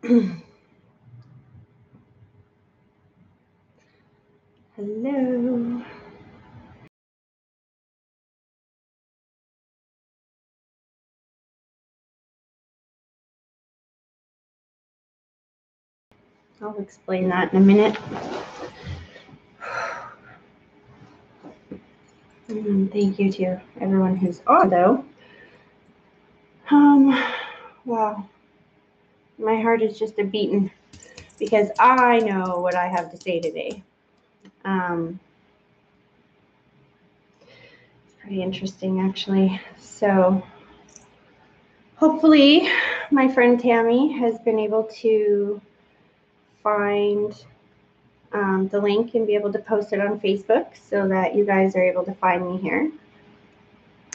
Hello. I'll explain that in a minute. And thank you to everyone who's on, though. Wow. My heart is just a beating because I know what I have to say today. It's pretty interesting, actually. So hopefully my friend Tammy has been able to find the link and be able to post it on Facebook so that you guys are able to find me here.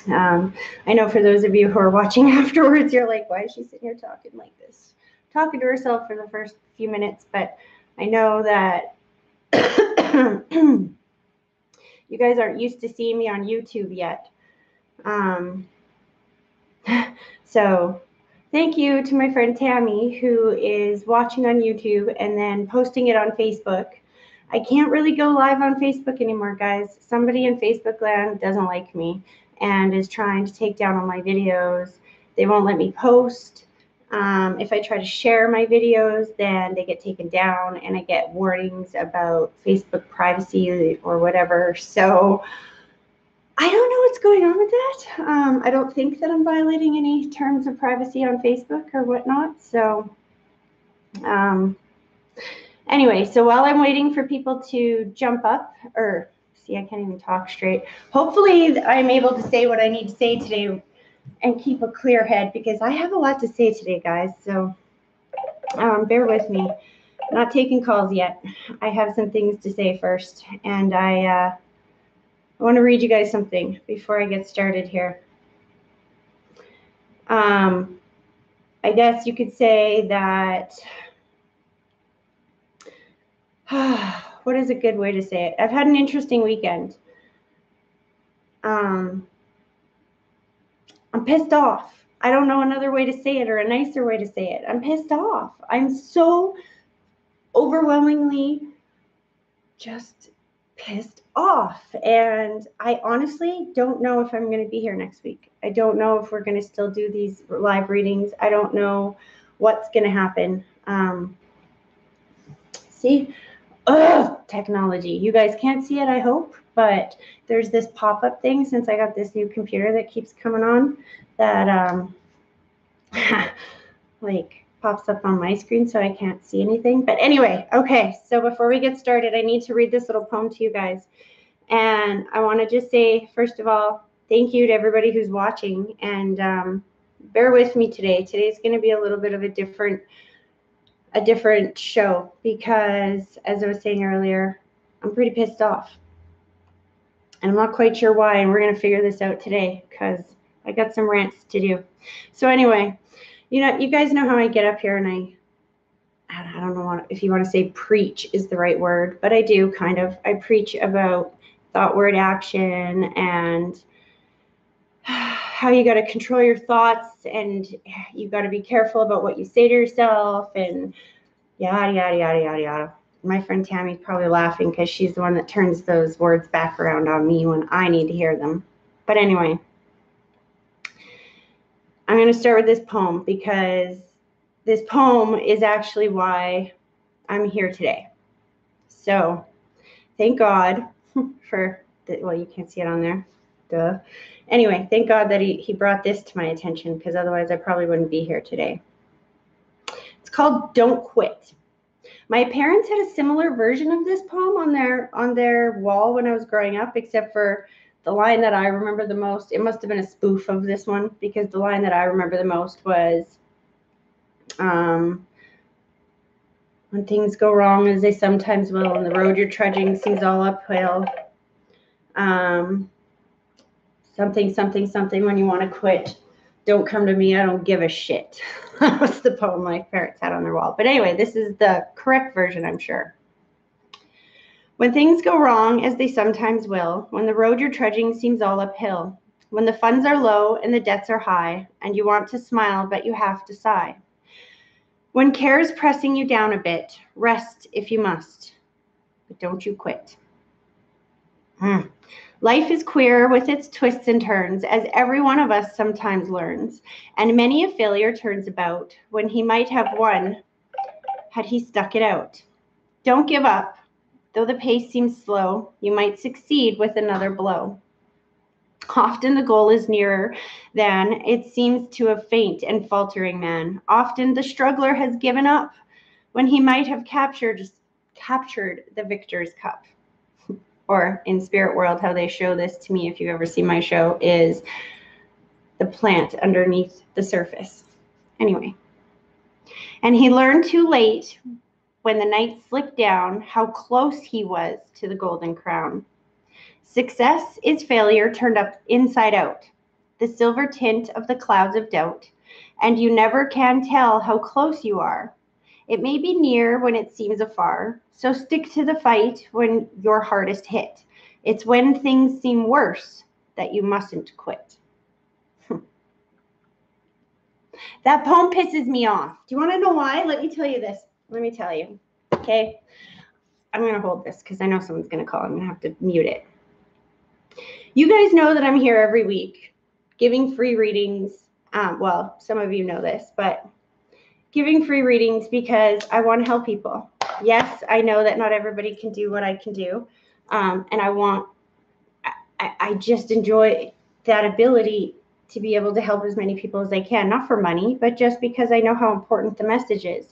I know for those of you who are watching afterwards, you're like, why is she sitting here talking like this? Talking to herself for the first few minutes, but I know that you guys aren't used to seeing me on YouTube yet. So thank you to my friend Tammy, who is watching on YouTube and then posting it on Facebook. I can't really go live on Facebook anymore, guys. Somebody in Facebook land doesn't like me and is trying to take down all my videos. They won't let me post. If I try to share my videos, then they get taken down and I get warnings about Facebook privacy or whatever. So I don't know what's going on with that. I don't think that I'm violating any terms of privacy on Facebook or whatnot. So anyway, so while I'm waiting for people to jump up, or see, I can't even talk straight. Hopefully I'm able to say what I need to say today and keep a clear head because I have a lot to say today, guys. So bear with me. I'm not taking calls yet. I have some things to say first, and I want to read you guys something before I get started here. I guess you could say that, what is a good way to say it? I've had an interesting weekend. I'm pissed off. I don't know another way to say it or a nicer way to say it. I'm pissed off. I'm so overwhelmingly just pissed off. And I honestly don't know if I'm going to be here next week. I don't know if we're going to still do these live readings. I don't know what's going to happen. See? Technology. You guys can't see it, I hope, but there's this pop-up thing since I got this new computer that keeps coming on that like pops up on my screen so I can't see anything. But anyway, okay, so before we get started, I need to read this little poem to you guys. And I want to just say, first of all, thank you to everybody who's watching, and bear with me today. Today's going to be a little bit of a different show because, as I was saying earlier, I'm pretty pissed off. And I'm not quite sure why, and we're going to figure this out today because I got some rants to do. So anyway, you guys know how I get up here and I don't know if you want to say preach is the right word, but I do kind of. I preach about thought, word, action, and how you got to control your thoughts, and you got to be careful about what you say to yourself, and yada, yada, yada, yada, yada. My friend Tammy's probably laughing because she's the one that turns those words back around on me when I need to hear them. But anyway, I'm going to start with this poem because this poem is actually why I'm here today. So thank God for well, you can't see it on there. Duh. Anyway, thank God that he brought this to my attention because otherwise I probably wouldn't be here today. It's called Don't Quit. My parents had a similar version of this poem on their wall when I was growing up, except for the line that I remember the most. It must have been a spoof of this one because the line that I remember the most was, when things go wrong, as they sometimes will, and the road you're trudging seems all uphill. Something, something, something, when you want to quit, don't come to me, I don't give a shit. That was the poem my parents had on their wall. But anyway, this is the correct version, I'm sure. When things go wrong, as they sometimes will, when the road you're trudging seems all uphill, when the funds are low and the debts are high, and you want to smile, but you have to sigh. When care is pressing you down a bit, rest if you must, but don't you quit. Life is queer with its twists and turns, as every one of us sometimes learns, and many a failure turns about when he might have won had he stuck it out. Don't give up. Though the pace seems slow, you might succeed with another blow. Often the goal is nearer than it seems to a faint and faltering man. Often the struggler has given up when he might have captured the victor's cup. Or in spirit world, how they show this to me, if you ever see my show, is the plant underneath the surface. Anyway, and he learned too late when the night slipped down how close he was to the golden crown. Success is failure turned up inside out, the silver tint of the clouds of doubt, and you never can tell how close you are. It may be near when it seems afar, so stick to the fight when you're hardest hit. It's when things seem worse that you mustn't quit. That poem pisses me off. Do you want to know why? Let me tell you this. Let me tell you. Okay? I'm going to hold this because I know someone's going to call. I'm going to have to mute it. You guys know that I'm here every week giving free readings. Well, some of you know this, but giving free readings because I want to help people. Yes, I know that not everybody can do what I can do. And I just enjoy that ability to be able to help as many people as I can, not for money, but just because I know how important the message is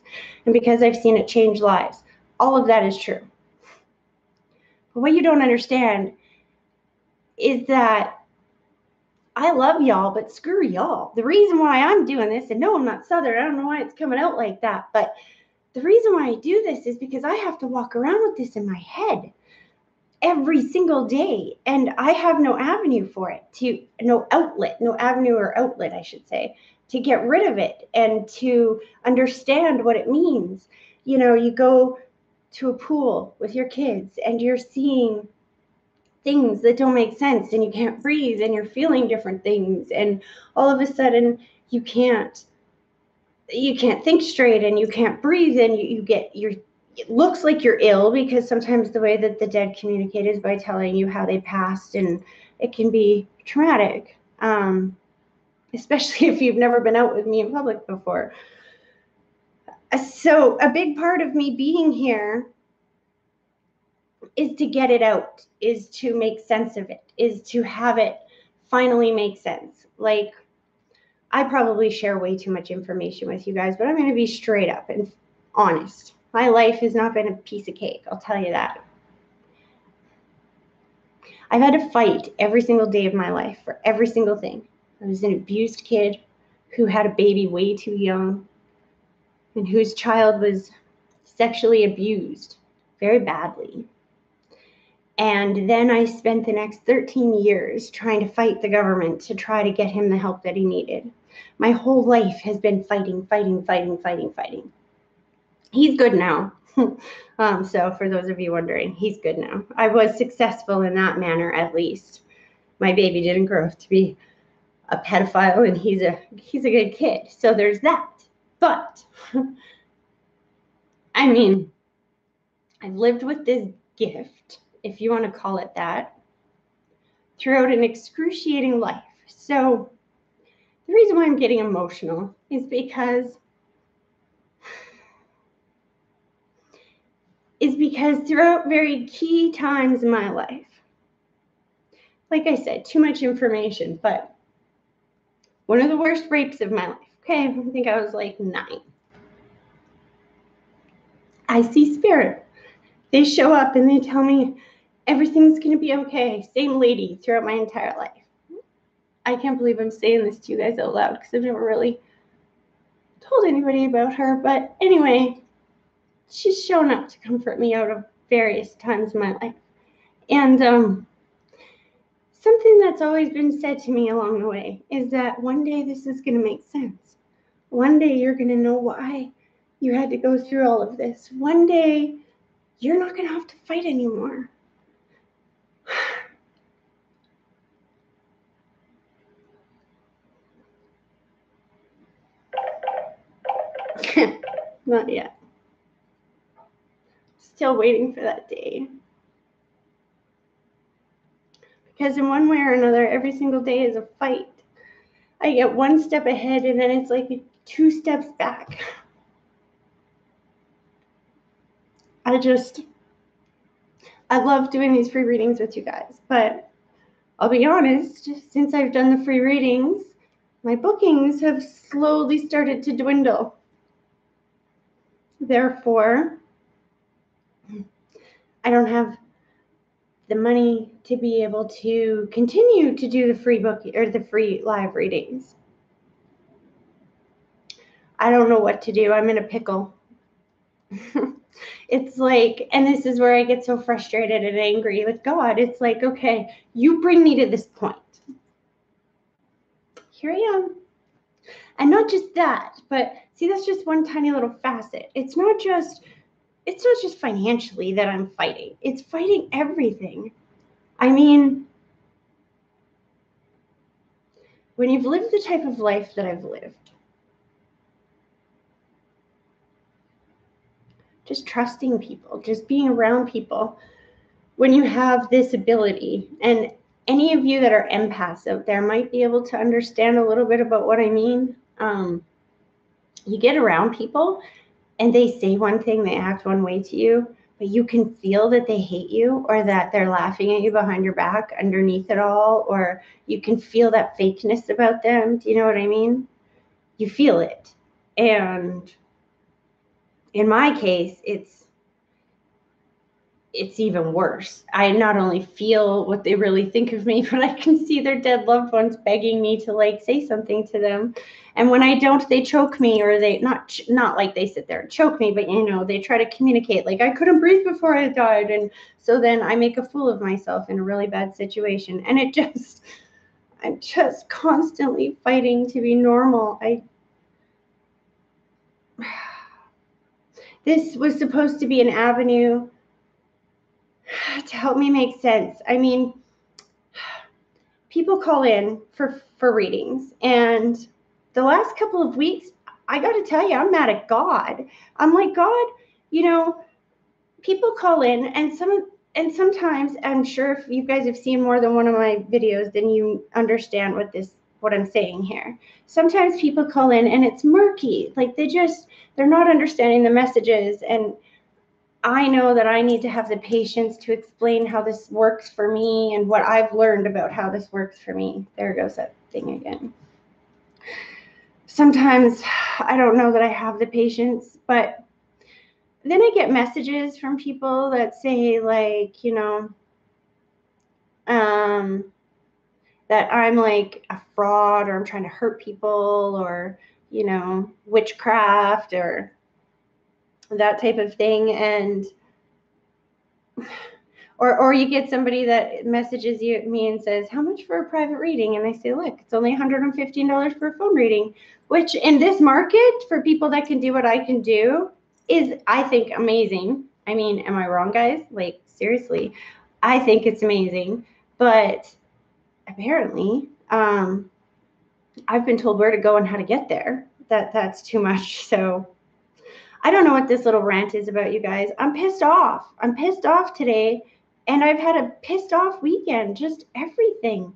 and because I've seen it change lives. All of that is true. But what you don't understand is that I love y'all, but screw y'all. The reason why I'm doing this, and no, I'm not Southern. I don't know why it's coming out like that, but the reason why I do this is because I have to walk around with this in my head every single day, and I have no avenue for it, no avenue or outlet, I should say, to get rid of it and to understand what it means. You know, you go to a pool with your kids and you're seeing things that don't make sense and you can't breathe and you're feeling different things, and all of a sudden you can't think straight and you can't breathe, and it looks like you're ill because sometimes the way that the dead communicate is by telling you how they passed, and it can be traumatic, especially if you've never been out with me in public before. So a big part of me being here is to get it out, is to make sense of it, is to have it finally make sense. Like, I probably share way too much information with you guys, but I'm going to be straight up and honest. My life has not been a piece of cake, I'll tell you that. I've had to fight every single day of my life for every single thing. I was an abused kid who had a baby way too young and whose child was sexually abused very badly. And then I spent the next 13 years trying to fight the government to try to get him the help that he needed. My whole life has been fighting. He's good now. So for those of you wondering, he's good now. I was successful in that manner, at least. My baby didn't grow up to be a pedophile, and he's a good kid. So there's that. But I mean, I've lived with this gift, if you want to call it that, throughout an excruciating life. So the reason why I'm getting emotional is because throughout very key times in my life, like I said, too much information, but one of the worst rapes of my life, okay, I think I was like 9. I see spirit. They show up and they tell me everything's going to be okay. Same lady throughout my entire life. I can't believe I'm saying this to you guys out loud because I've never really told anybody about her. But anyway, she's shown up to comfort me out of various times in my life. And something that's always been said to me along the way is that one day this is going to make sense. One day you're going to know why you had to go through all of this. One day you're not going to have to fight anymore. Not yet. Still waiting for that day. Because in one way or another, every single day is a fight. I get one step ahead and then it's like 2 steps back. I love doing these free readings with you guys, but I'll be honest, since I've done the free readings, my bookings have slowly started to dwindle. Therefore, I don't have the money to be able to continue to do the free book or the free live readings. I don't know what to do. I'm in a pickle. It's like, and this is where I get so frustrated and angry with God. It's like, okay, you bring me to this point. Here I am. And not just that, but see, that's just one tiny little facet. It's not just financially that I'm fighting. It's fighting everything. I mean, when you've lived the type of life that I've lived, just trusting people, just being around people, when you have this ability, and any of you that are empaths out there might be able to understand a little bit about what I mean. You get around people and they say one thing, they act one way to you, but you can feel that they hate you or that they're laughing at you behind your back underneath it all, or you can feel that fakeness about them. Do you know what I mean? You feel it. And in my case, it's even worse. I not only feel what they really think of me, but I can see their dead loved ones begging me to like say something to them. And when I don't, they choke me, or they not like they sit there and choke me, but you know, they try to communicate like I couldn't breathe before I died. And so then I make a fool of myself in a really bad situation. And I'm just constantly fighting to be normal. This was supposed to be an avenue to help me make sense. I mean, people call in for readings, and the last couple of weeks, I got to tell you, I'm mad at God. I'm like, God, you know, people call in, and sometimes, I'm sure if you guys have seen more than one of my videos, then you understand what I'm saying here. Sometimes people call in and it's murky, like they're not understanding the messages, and I know that I need to have the patience to explain how this works for me and what I've learned about how this works for me. There goes that thing again. Sometimes I don't know that I have the patience, but then I get messages from people that say like, you know, that I'm like a fraud, or I'm trying to hurt people, or, you know, witchcraft or that type of thing. And or you get somebody that messages me and says, how much for a private reading? And I say, look, it's only $115 for a phone reading, which in this market for people that can do what I can do is, I think, amazing. I mean, am I wrong, guys? Like, seriously, I think it's amazing. But apparently, I've been told where to go and how to get there. That's too much. So I don't know what this little rant is about, you guys. I'm pissed off. I'm pissed off today, and I've had a pissed off weekend, just everything.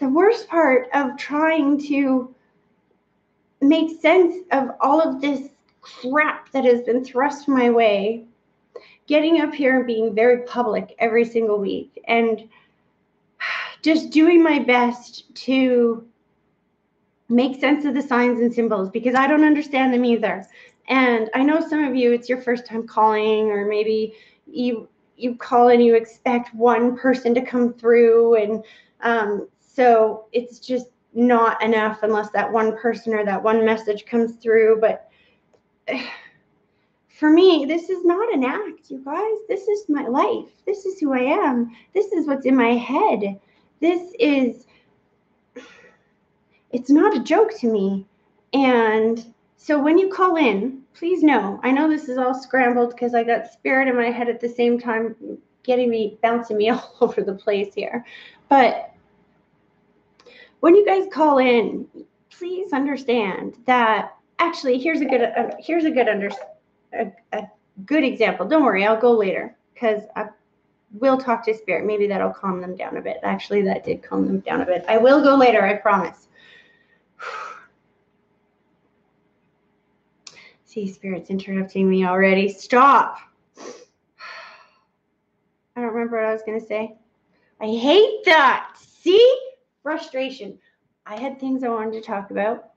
The worst part of trying to make sense of all of this crap that has been thrust my way, getting up here and being very public every single week, and just doing my best to make sense of the signs and symbols, because I don't understand them either. And I know some of you, it's your first time calling, or maybe you call and you expect one person to come through, and so it's just not enough unless that one person or that one message comes through. But for me, this is not an act, you guys. This is my life. This is who I am. This is what's in my head. It's not a joke to me. And so when you call in, please know, I know this is all scrambled because I got spirit in my head at the same time, bouncing me all over the place here. But when you guys call in, please understand that Actually, here's a good example. Don't worry, I'll go later because I will talk to spirit. Maybe that'll calm them down a bit. Actually, that did calm them down a bit. I will go later, I promise. See, spirit's interrupting me already. Stop. I don't remember what I was going to say. I hate that. See? Frustration. I had things I wanted to talk about.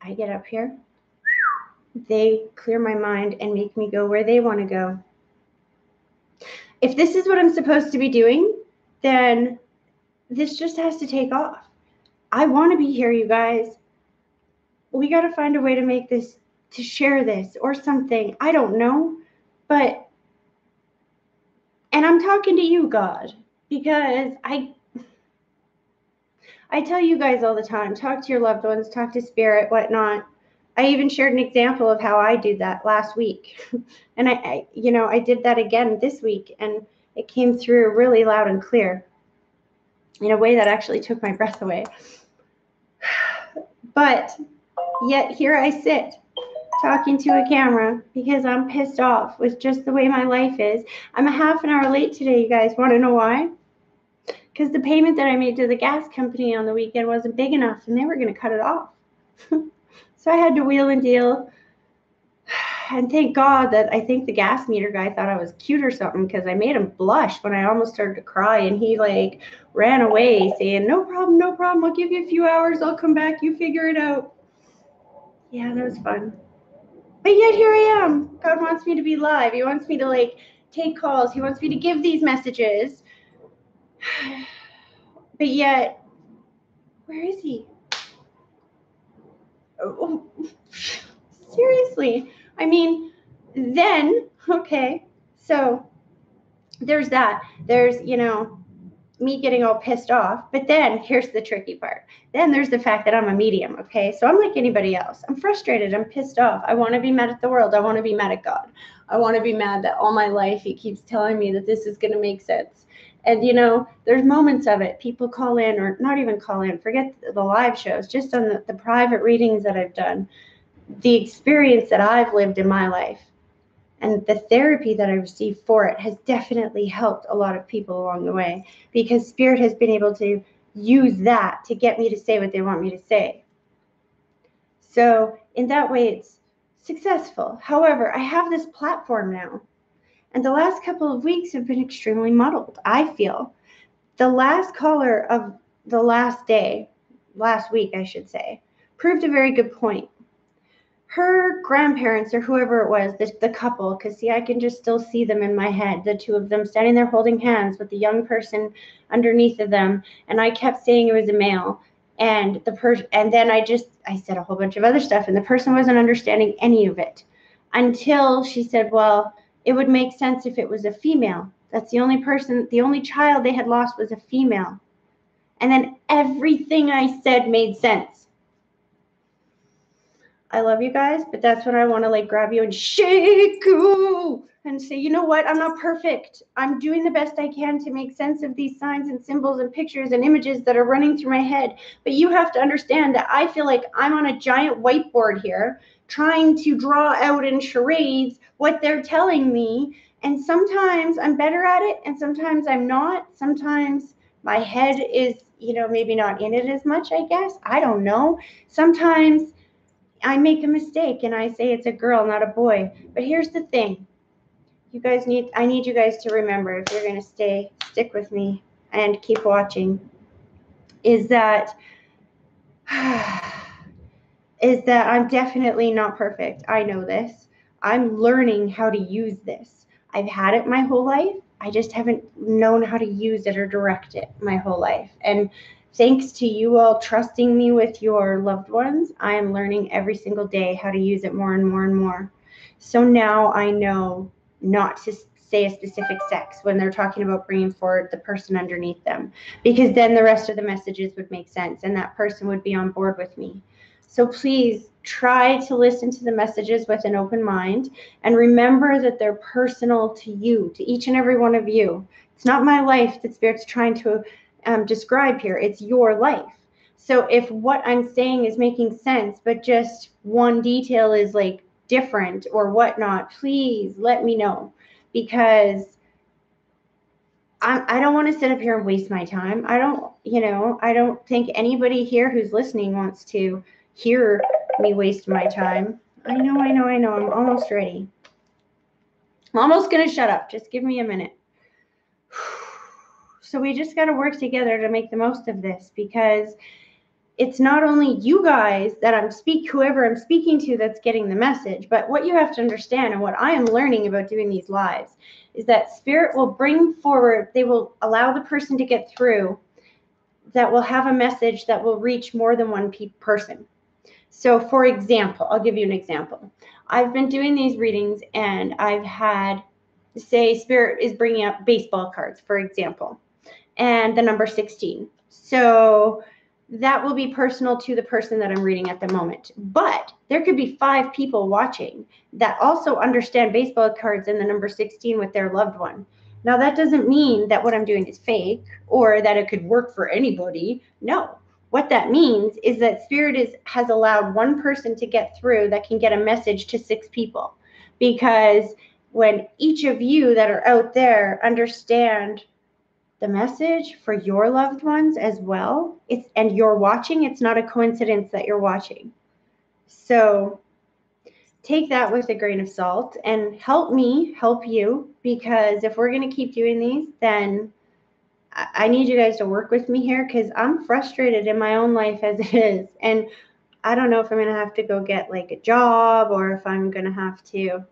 I get up here. They clear my mind and make me go where they want to go. If this is what I'm supposed to be doing, then this just has to take off. I want to be here, you guys. We got to find a way to make this, to share this or something. I don't know. But, and I'm talking to you, God, because I tell you guys all the time, talk to your loved ones, talk to spirit, whatnot. I even shared an example of how I did that last week. And I did that again this week, and it came through really loud and clear in a way that actually took my breath away. But yet here I sit talking to a camera because I'm pissed off with just the way my life is. I'm a half an hour late today, you guys. Want to know why? Because the payment that I made to the gas company on the weekend wasn't big enough, and they were going to cut it off. So I had to wheel and deal. And thank God that I think the gas meter guy thought I was cute or something, because I made him blush when I almost started to cry, and he like ran away saying, no problem, I'll give you a few hours, I'll come back, you figure it out. Yeah, that was fun. But yet here I am. God wants me to be live. He wants me to like take calls. He wants me to give these messages. But yet, where is he? Oh, seriously. I mean, then, okay, so there's that. There's, me getting all pissed off. But then here's the tricky part. Then there's the fact that I'm a medium, okay? So I'm like anybody else. I'm frustrated. I'm pissed off. I want to be mad at the world. I want to be mad at God. I want to be mad that all my life he keeps telling me that this is going to make sense. And, there's moments of it. People call in, or not even call in, forget the live shows, just on the private readings that I've done, the experience that I've lived in my life, and the therapy that I received for it has definitely helped a lot of people along the way, because spirit has been able to use that to get me to say what they want me to say. So in that way, it's successful. However, I have this platform now, and the last couple of weeks have been extremely muddled, I feel. The last caller of the last week, I should say, proved a very good point. Her grandparents, or whoever it was, the couple, because see, I can just still see them in my head, the two of them standing there holding hands with the young person underneath of them, and I kept saying it was a male, and then I said a whole bunch of other stuff, and the person wasn't understanding any of it until she said, well, it would make sense if it was a female. That's the only child they had lost was a female. And then everything I said made sense. I love you guys, but that's when I want to like grab you and shake you and say, you know what? I'm not perfect. I'm doing the best I can to make sense of these signs and symbols and pictures and images that are running through my head. But you have to understand that I feel like I'm on a giant whiteboard here trying to draw out in charades what they're telling me. And sometimes I'm better at it, and sometimes I'm not. Sometimes my head is, maybe not in it as much, I guess. I don't know. Sometimes I make a mistake and I say it's a girl, not a boy. But here's the thing. I need you guys to remember, if you're going to stick with me and keep watching, is that I'm definitely not perfect. I know this. I'm learning how to use this. I've had it my whole life. I just haven't known how to use it or direct it my whole life. And thanks to you all trusting me with your loved ones, I am learning every single day how to use it more and more and more. So now I know not to say a specific sex when they're talking about bringing forward the person underneath them, because then the rest of the messages would make sense and that person would be on board with me. So please try to listen to the messages with an open mind, and remember that they're personal to you, to each and every one of you. It's not my life that Spirit's trying to describe here. It's your life. So if what I'm saying is making sense, but just one detail is like different or whatnot, please let me know, because I don't want to sit up here and waste my time. I don't think anybody here who's listening wants to hear me waste my time. I know. I'm almost ready. I'm almost going to shut up. Just give me a minute. So we just got to work together to make the most of this, because it's not only you guys that whoever I'm speaking to that's getting the message, but what you have to understand and what I am learning about doing these lives is that Spirit will bring forward, they will allow the person to get through that will have a message that will reach more than one person. So for example, I'll give you an example. I've been doing these readings and I've had, say, Spirit is bringing up baseball cards, for example, and the number 16. So that will be personal to the person that I'm reading at the moment. But there could be 5 people watching that also understand baseball cards and the number 16 with their loved one. Now, that doesn't mean that what I'm doing is fake or that it could work for anybody. No. What that means is that Spirit has allowed one person to get through that can get a message to 6 people. Because when each of you that are out there understand the message for your loved ones as well, and you're watching, it's not a coincidence that you're watching. So take that with a grain of salt and help me help you, because if we're going to keep doing these, then I need you guys to work with me here, because I'm frustrated in my own life as it is. And I don't know if I'm going to have to go get like a job or if I'm going to have to,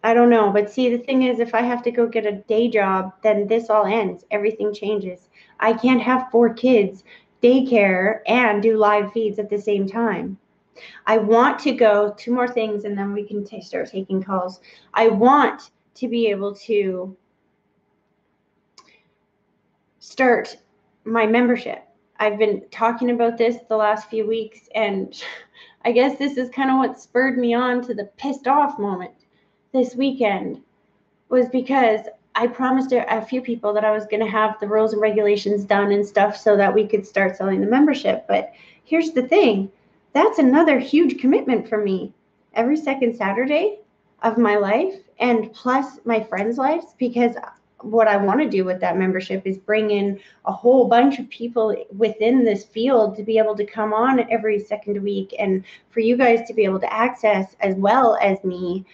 I don't know. But see, the thing is, if I have to go get a day job, then this all ends. Everything changes. I can't have 4 kids, daycare, and do live feeds at the same time. I want to go, 2 more things, and then we can start taking calls. I want to be able to start my membership. I've been talking about this the last few weeks, and I guess this is kind of what spurred me on to the pissed off moment this weekend, was because I promised a few people that I was going to have the rules and regulations done and stuff so that we could start selling the membership. But here's the thing. That's another huge commitment for me. Every second Saturday of my life, and plus my friends' lives, because what I want to do with that membership is bring in a whole bunch of people within this field to be able to come on every second week, and for you guys to be able to access as well as me.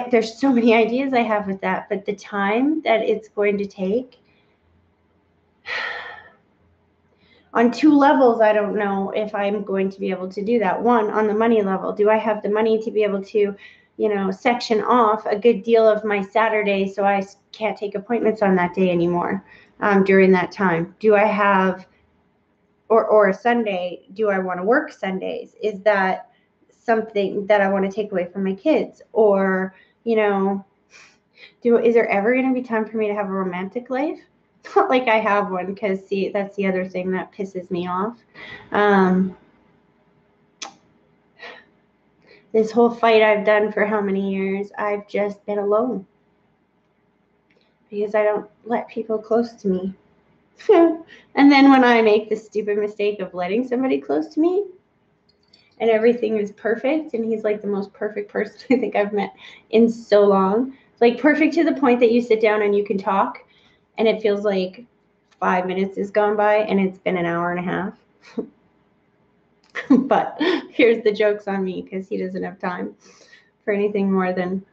There's so many ideas I have with that, but the time that it's going to take on 2 levels, I don't know if I'm going to be able to do that. One, on the money level, do I have the money to be able to, section off a good deal of my Saturday so I can't take appointments on that day anymore during that time? Do I have, or a Sunday, do I want to work Sundays? Is that something that I want to take away from my kids? Or, is there ever going to be time for me to have a romantic life? Not like I have one, because see, that's the other thing that pisses me off. This whole fight I've done for how many years, I've just been alone because I don't let people close to me. And then when I make the stupid mistake of letting somebody close to me and everything is perfect, and he's like the most perfect person I think I've met in so long, like perfect to the point that you sit down and you can talk and it feels like 5 minutes has gone by and it's been an hour and a half. But here's the joke's on me, because he doesn't have time for anything more than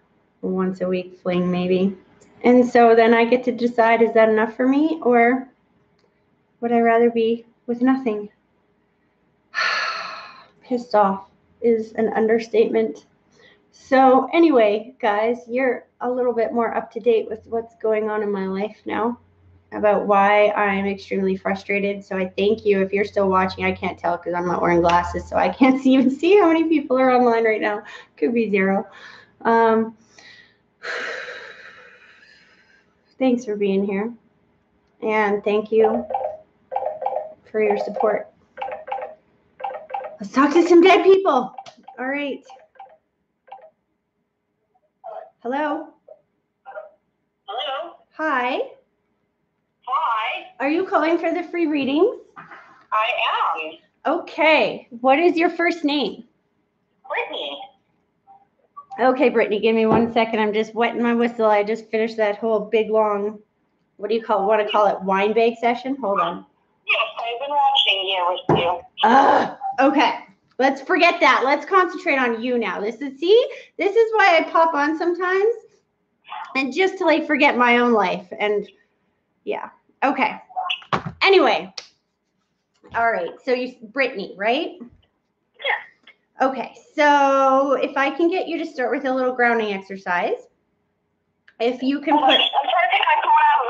once a week fling maybe. And so then I get to decide, is that enough for me, or would I rather be with nothing? Pissed off is an understatement. So anyway, guys, you're a little bit more up to date with what's going on in my life now, about why I'm extremely frustrated. So I thank you. If you're still watching, I can't tell because I'm not wearing glasses, so I can't even see how many people are online right now. Could be 0. Thanks for being here, and thank you for your support. Let's talk to some dead people. All right. Hello. Hello. Hi. Hi. Are you calling for the free readings? I am. Okay. What is your first name? Brittany. Okay, Brittany, give me 1 second. I'm just wetting my whistle. I just finished that whole big, long, what do you want to call it, wine bag session? Hold on. Yes, I've been watching you with you. Okay. Let's forget that. Let's concentrate on you now. This is why I pop on sometimes. And just to like forget my own life. And yeah. Okay. Anyway. All right. So Brittany, right? Yeah. Okay. So if I can get you to start with a little grounding exercise. If you can put. I'm trying to take my phone out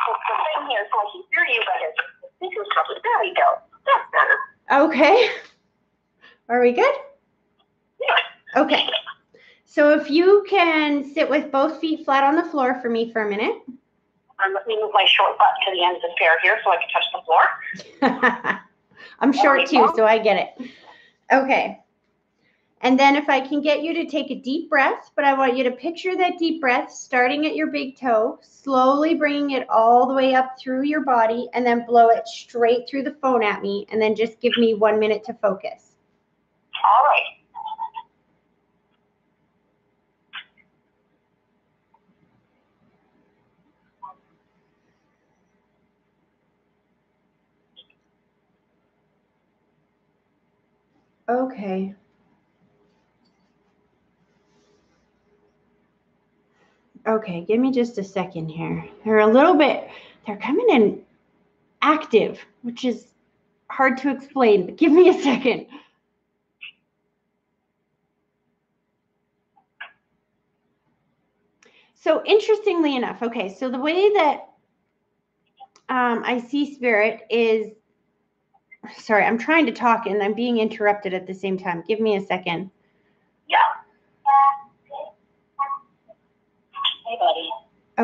of the thing here so I can hear you better. There we go. That's better. Okay. Are we good? Yeah. Okay. So if you can sit with both feet flat on the floor for me for a minute. Let me move my short butt to the end of the chair here so I can touch the floor. I'm short too, so I get it. Okay. And then if I can get you to take a deep breath, but I want you to picture that deep breath starting at your big toe, slowly bringing it all the way up through your body, and then blow it straight through the phone at me, and then just give me 1 minute to focus. All right. Okay. Okay, give me just a second here. They're coming in active, which is hard to explain, but give me a second. So interestingly enough, okay, so the way that I see spirit is, sorry, I'm trying to talk and I'm being interrupted at the same time. Give me a second. Yeah. Hey, buddy.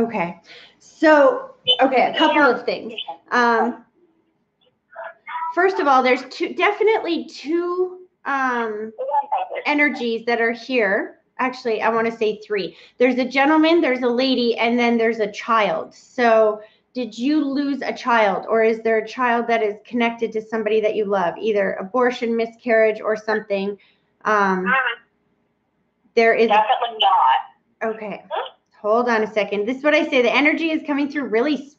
Okay. So, okay, a couple of things. First of all, there's definitely two energies that are here. Actually, I want to say three. There's a gentleman, there's a lady, and then there's a child. So did you lose a child, or is there a child that is connected to somebody that you love, either abortion, miscarriage, or something? There is definitely not. Okay. Hold on a second. This is what I say. The energy is coming through really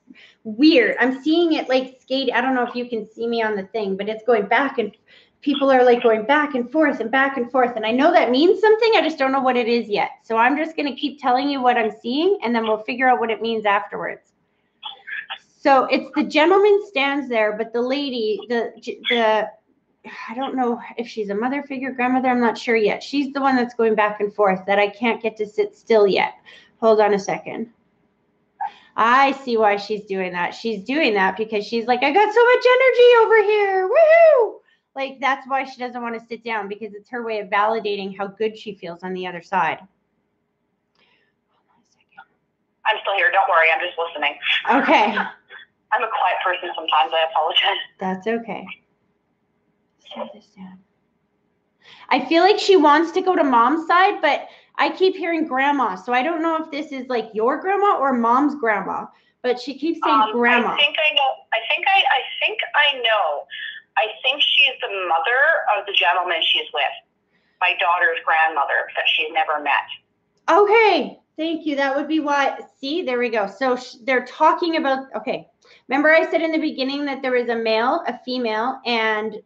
weird. I'm seeing it like skate. I don't know if you can see me on the thing, but it's going back and people are like going back and forth and back and forth. And I know that means something. I just don't know what it is yet. So I'm just going to keep telling you what I'm seeing, and then we'll figure out what it means afterwards. So it's the gentleman stands there, but the lady, I don't know if she's a mother figure, grandmother, I'm not sure yet. She's the one that's going back and forth that I can't get to sit still yet. Hold on a second. I see why she's doing that. She's doing that because she's like, I got so much energy over here. Woohoo! Like, that's why she doesn't want to sit down, because it's her way of validating how good she feels on the other side. Hold on a second. I'm still here. Don't worry. I'm just listening. Okay. I'm a quiet person sometimes. I apologize. That's okay. Slow this down. I feel like she wants to go to mom's side, but I keep hearing grandma. So I don't know if this is like your grandma or mom's grandma, but she keeps saying grandma. I think I know. I know. I think she's the mother of the gentleman she's with. My daughter's grandmother that she's never met. Okay. Thank you. That would be why. See, there we go. So they're talking about, okay. Remember I said in the beginning that there is a male, a female, and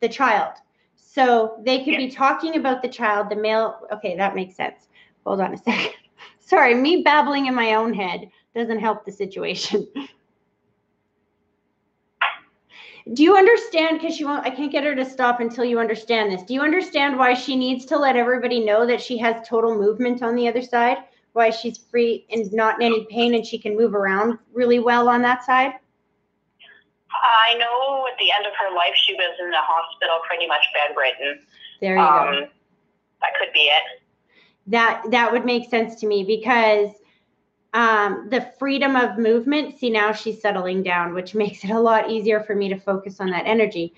the child. So they could be talking about the child, the male. Okay, that makes sense. Hold on a second. Sorry, me babbling in my own head doesn't help the situation. Do you understand? Because I can't get her to stop until you understand this. Do you understand why she needs to let everybody know that she has total movement on the other side? Why she's free and not in any pain, and she can move around really well on that side? I know at the end of her life, she was in the hospital, pretty much bedridden. There you go. That could be it. That would make sense to me, because the freedom of movement, see, now she's settling down, which makes it a lot easier for me to focus on that energy.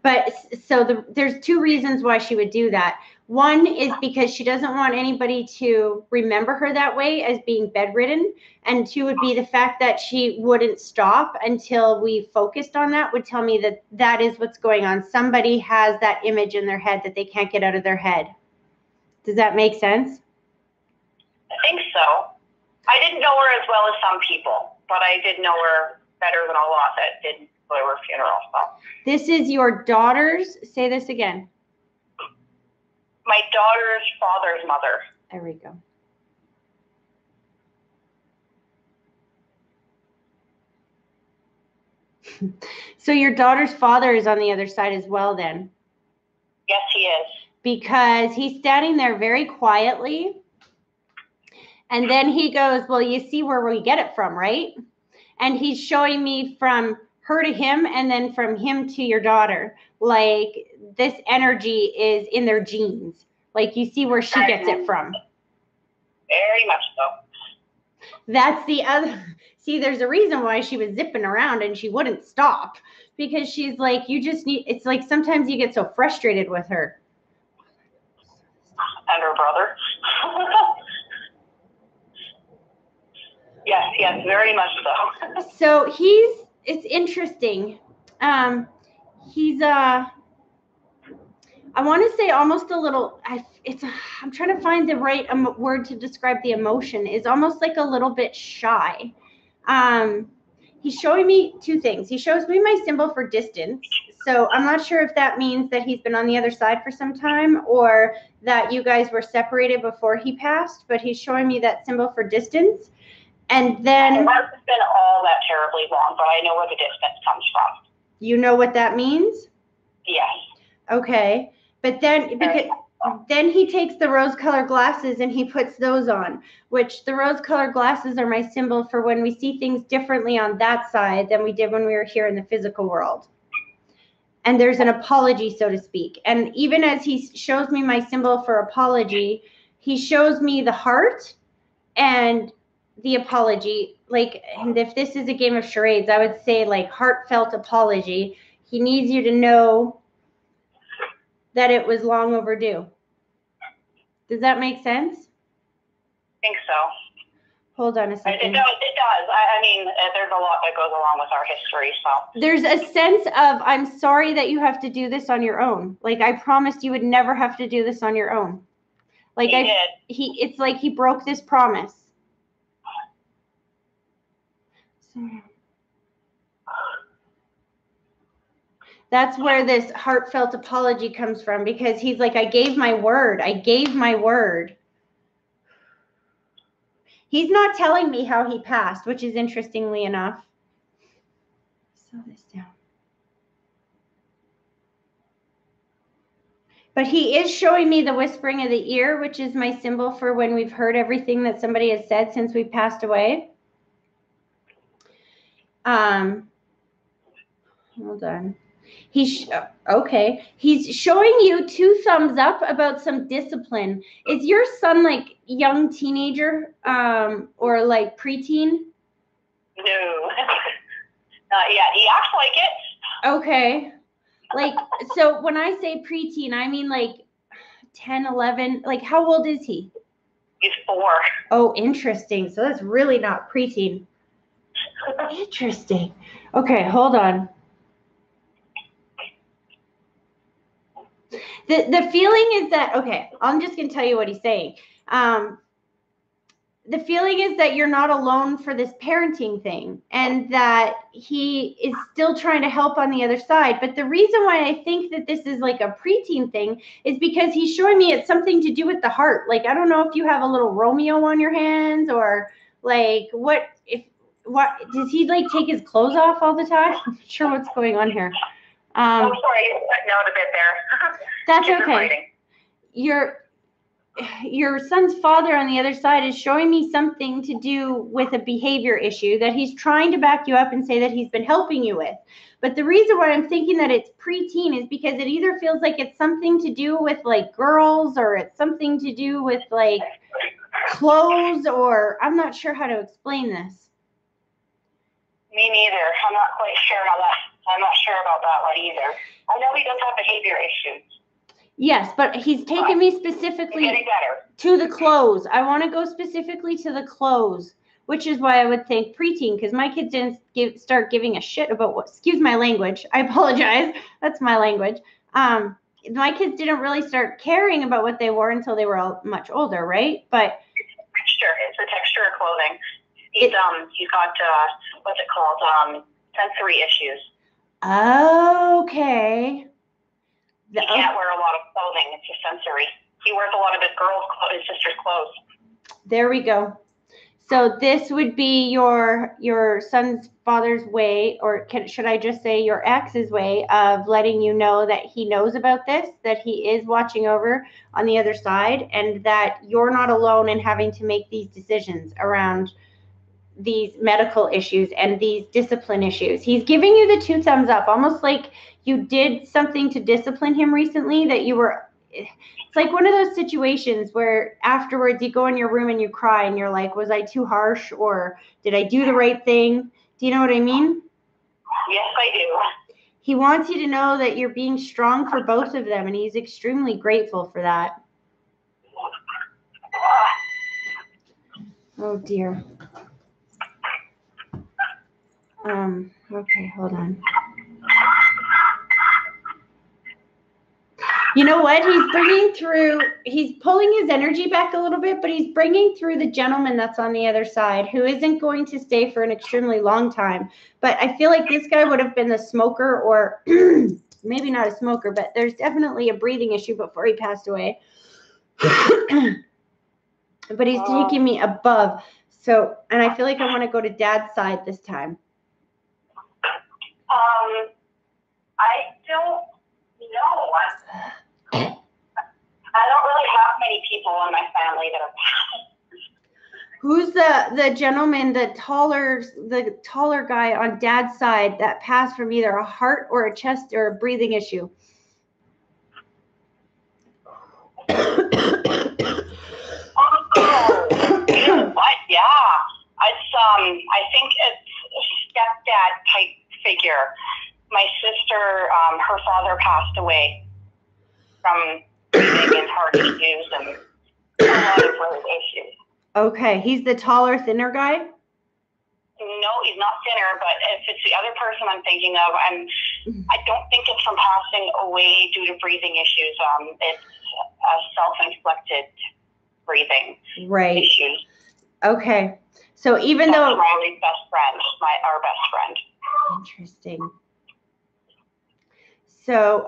but so there's two reasons why she would do that. One is because she doesn't want anybody to remember her that way as being bedridden. And two would be the fact that she wouldn't stop until we focused on that, would tell me that that is what's going on. Somebody has that image in their head that they can't get out of their head. Does that make sense? I think so. I didn't know her as well as some people, but I did know her better than a lot that didn't go to her funeral. So. This is your daughter's, say this again. My daughter's father's mother. There we go. So your daughter's father is on the other side as well then? Yes, he is. Because he's standing there very quietly. And then he goes, well, you see where we get it from, right? And he's showing me from her to him and then from him to your daughter. Like this energy is in their genes. Like you see where she gets it from. Very much so. That's the other. See, there's a reason why she was zipping around and she wouldn't stop. Because she's like, you just need, it's like sometimes you get so frustrated with her. And her brother. Yes, very much so. So it's interesting. He's I want to say almost a little, I'm trying to find the right word to describe the emotion, is almost like a little bit shy. He's showing me two things. He shows me my symbol for distance. So I'm not sure if that means that he's been on the other side for some time or that you guys were separated before he passed, but he's showing me that symbol for distance. And then it hasn't been all that terribly long, but I know where the distance comes from. You know what that means? Yes. Okay. But then, because then he takes the rose-colored glasses and he puts those on, which the rose-colored glasses are my symbol for when we see things differently on that side than we did when we were here in the physical world. And there's an apology, so to speak. And even as he shows me my symbol for apology, he shows me the heart and the apology. Like, and if this is a game of charades, I would say like heartfelt apology. He needs you to know that it was long overdue. Does that make sense? I think so. Hold on a second. It does. I mean, there's a lot that goes along with our history, so. There's a sense of, I'm sorry that you have to do this on your own. Like, I promised you would never have to do this on your own. Like, it's like he broke this promise. So, that's where this heartfelt apology comes from, because he's like, I gave my word. I gave my word. He's not telling me how he passed, which is interestingly enough. Slow this down. But he is showing me the whispering of the ear, which is my symbol for when we've heard everything that somebody has said since we passed away. Hold on. Okay. He's showing you 2 thumbs up about some discipline. Is your son like young teenager, or like preteen? No, not yet. He acts like it. Okay. Like, so when I say preteen, I mean like 10, 11. Like, how old is he? He's 4. Oh, interesting. So that's really not preteen. Interesting. Okay, hold on. The feeling is that, okay, I'm just going to tell you what he's saying. The feeling is that you're not alone for this parenting thing and that he is still trying to help on the other side. But the reason why I think that this is like a preteen thing is because he's showing me it's something to do with the heart. Like, I don't know if you have a little Romeo on your hands or like what does he like take his clothes off all the time? I'm not sure what's going on here. Sorry, it's cutting out a bit there. That's okay. Your son's father on the other side is showing me something to do with a behavior issue that he's trying to back you up and say that he's been helping you with. But the reason why I'm thinking that it's preteen is because it either feels like it's something to do with like girls or it's something to do with like clothes, or I'm not sure how to explain this. Me neither. I'm not quite sure how that. I'm not sure about that one either. I know he does have behavior issues. Yes, but he's taken me specifically to the clothes. I want to go specifically to the clothes, which is why I would think preteen, because my kids didn't start giving a shit about what, excuse my language. I apologize. That's my language. My kids didn't really start caring about what they wore until they were much older, right? But it's the texture of clothing. He's got what's it called? Sensory issues. Okay. He can't wear a lot of clothing. It's just sensory. He wears a lot of his sister's clothes. There we go. So this would be your son's father's way, or should I just say your ex's way of letting you know that he knows about this, that he is watching over on the other side, and that you're not alone in having to make these decisions around these medical issues and these discipline issues. He's giving you the 2 thumbs up, almost like you did something to discipline him recently that you were, it's like one of those situations where afterwards you go in your room and you cry and you're like, was I too harsh, or did I do the right thing? Do you know what I mean? Yes, I do. He wants you to know that you're being strong for both of them, and he's extremely grateful for that. Oh dear. Okay, hold on. You know what? He's pulling his energy back a little bit, but he's bringing through the gentleman that's on the other side, who isn't going to stay for an extremely long time. But I feel like this guy would have been the smoker, or maybe not a smoker, but there's definitely a breathing issue before he passed away. But he's taking me above. So, and I feel like I want to go to Dad's side this time. I don't know. I don't really have many people in my family that are passed. Who's the gentleman, the taller guy on Dad's side that passed from either a heart or a chest or a breathing issue? What? Yeah. I think it's a stepdad type figure. My sister, her father passed away from breathing and heart issues and a lot of those issues. Okay, he's the taller, thinner guy? No, he's not thinner, but if it's the other person I'm thinking of, I don't think it's from passing away due to breathing issues. It's a self-inflicted breathing issues. Okay, so even though Riley's best friend, our best friend. Interesting. So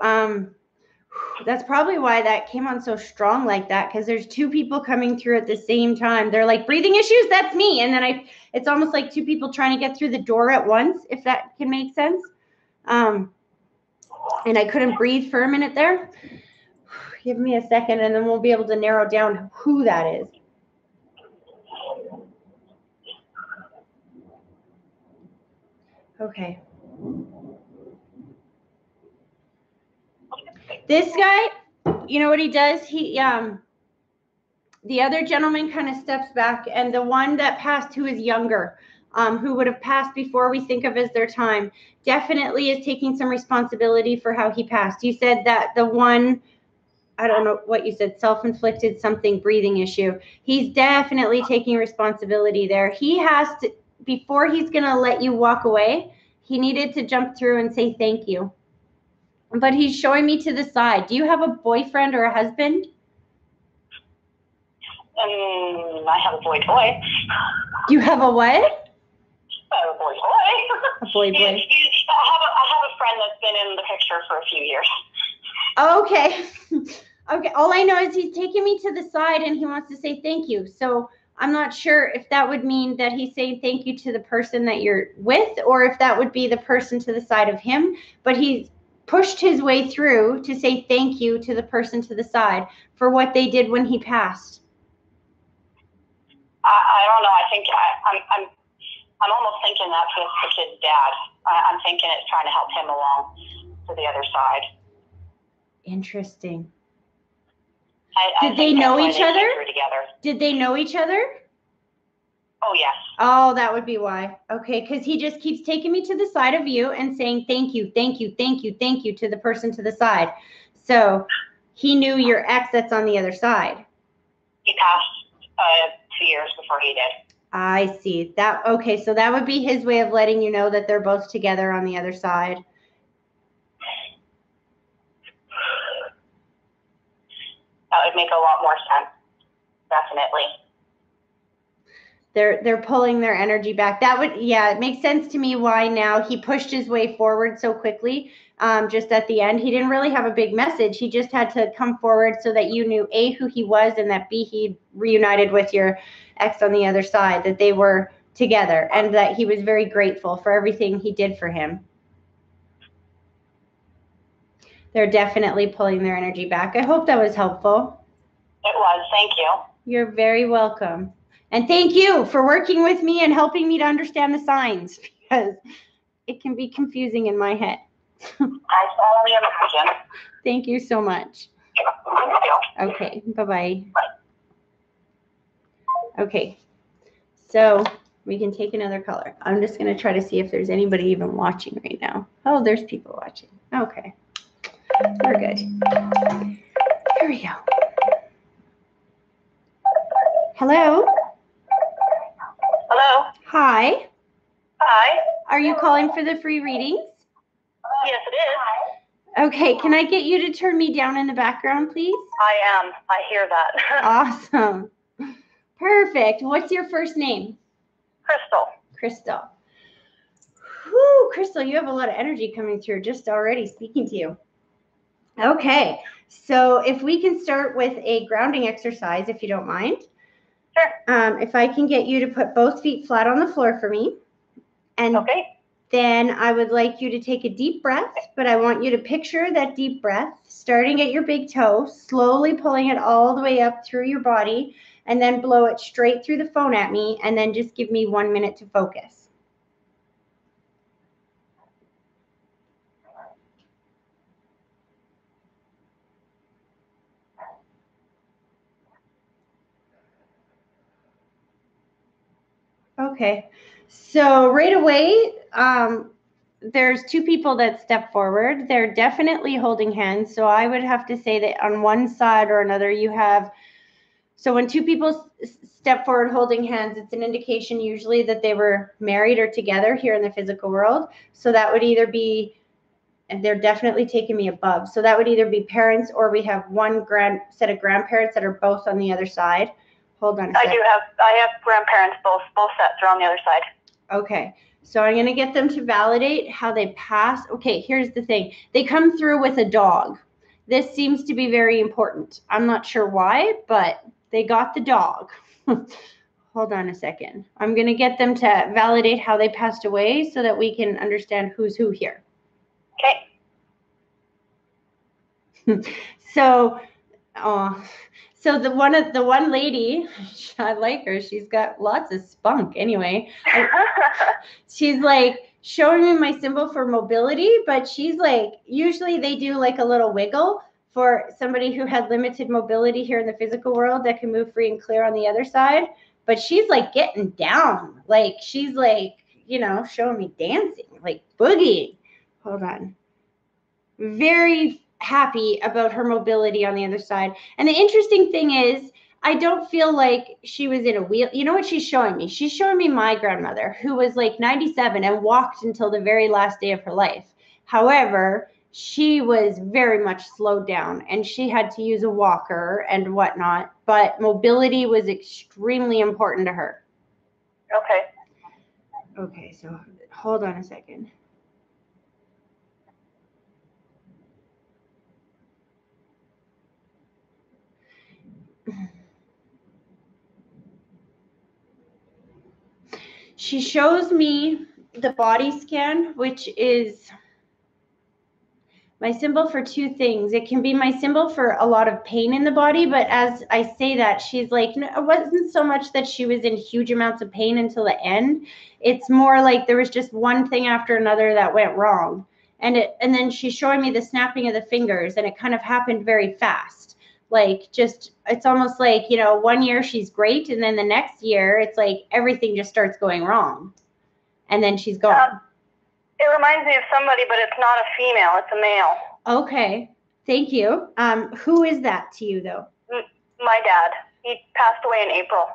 that's probably why that came on so strong like that, because there's 2 people coming through at the same time. They're like, breathing issues, that's me. And then it's almost like 2 people trying to get through the door at once, if that can make sense. And I couldn't breathe for a minute there. Give me a second, and then we'll be able to narrow down who that is. Okay. This guy, you know what he does? The other gentleman kind of steps back, and the one that passed, who is younger, who would have passed before we think of as their time, definitely is taking some responsibility for how he passed. You said that the one, I don't know what you said, self-inflicted something breathing issue. He's definitely taking responsibility there. He has to, before he's going to let you walk away, he needed to jump through and say thank you. But he's showing me to the side. Do you have a boyfriend or a husband? I have a boy. You have a what? I have a boy. A boy. I have a friend that's been in the picture for a few years. Okay. Okay. All I know is he's taking me to the side and he wants to say thank you. So I'm not sure if that would mean that he's saying thank you to the person that you're with, or if that would be the person to the side of him. But he's pushed his way through to say thank you to the person to the side for what they did when he passed. I don't know. I think I'm almost thinking that's with the kid's dad. I'm thinking it's trying to help him along to the other side. Interesting. Did they know each other? Did they know each other? Oh, yes. Oh, that would be why. Okay, because he just keeps taking me to the side of you and saying thank you, thank you, thank you, thank you to the person to the side. So he knew your ex that's on the other side. He passed 2 years before he did. I see. That okay, so that would be his way of letting you know that they're both together on the other side. That would make a lot more sense. Definitely. They're pulling their energy back. That would, yeah, it makes sense to me why now he pushed his way forward so quickly. Just at the end, he didn't really have a big message. He just had to come forward so that you knew A, who he was, and that B, he reunited with your ex on the other side, that they were together, and that he was very grateful for everything he did for him. They're definitely pulling their energy back. I hope that was helpful. It was. Thank you. You're very welcome. And thank you for working with me and helping me to understand the signs, because it can be confusing in my head. I only imagine. Thank you so much. Thank you. Okay, bye-bye. Okay, so we can take another color. I'm just going to try to see if there's anybody even watching right now. Oh, there's people watching. Okay, we're good. Here we go. Hello? Hello? Hi. Hi. Are you calling for the free readings? Yes, it is. Okay, can I get you to turn me down in the background, please? I am. I hear that. Awesome. Perfect. What's your first name? Crystal. Crystal. Whew, Crystal, you have a lot of energy coming through just already speaking to you. Okay, so if we can start with a grounding exercise, if you don't mind. Sure. If I can get you to put both feet flat on the floor for me. And okay. Then I would like you to take a deep breath, but I want you to picture that deep breath starting at your big toe, slowly pulling it all the way up through your body, and then blow it straight through the phone at me, and then just give me 1 minute to focus. Okay, so right away, there's two people that step forward. They're definitely holding hands. So I would have to say that on one side or another, you have, so when two people step forward holding hands, it's an indication usually that they were married or together here in the physical world. So that would either be, and they're definitely taking me above. So that would either be parents, or we have one set of grandparents that are both on the other side. Hold on a second. I have grandparents, both sets are on the other side. Okay, so I'm going to get them to validate how they pass. Okay, here's the thing. They come through with a dog. This seems to be very important. I'm not sure why, but they got the dog. Hold on a second. I'm going to get them to validate how they passed away so that we can understand who's who here. Okay. So the one lady, I like her. She's got lots of spunk. Anyway, she's like showing me my symbol for mobility, but she's like, usually they do like a little wiggle for somebody who had limited mobility here in the physical world that can move free and clear on the other side. But she's like getting down, like she's like, you know, showing me dancing, like boogieing. Hold on. Very happy about her mobility on the other side. And the interesting thing is, I don't feel like she was in a wheel. You know what she's showing me? She's showing me my grandmother, who was like 97 and walked until the very last day of her life. However, she was very much slowed down and she had to use a walker and whatnot, but mobility was extremely important to her. Okay. Okay, so hold on a second. She shows me the body scan, which is my symbol for two things. It can be my symbol for a lot of pain in the body, but as I say that, she's like, no, it wasn't so much that she was in huge amounts of pain until the end. It's more like there was just one thing after another that went wrong. And then she's showing me the snapping of the fingers, and it kind of happened very fast. Like, just, it's almost like, you know, 1 year she's great, and then the next year it's like everything just starts going wrong, and then she's gone. It reminds me of somebody, but it's not a female, it's a male. Okay, thank you. Who is that to you, though? My dad. He passed away in April.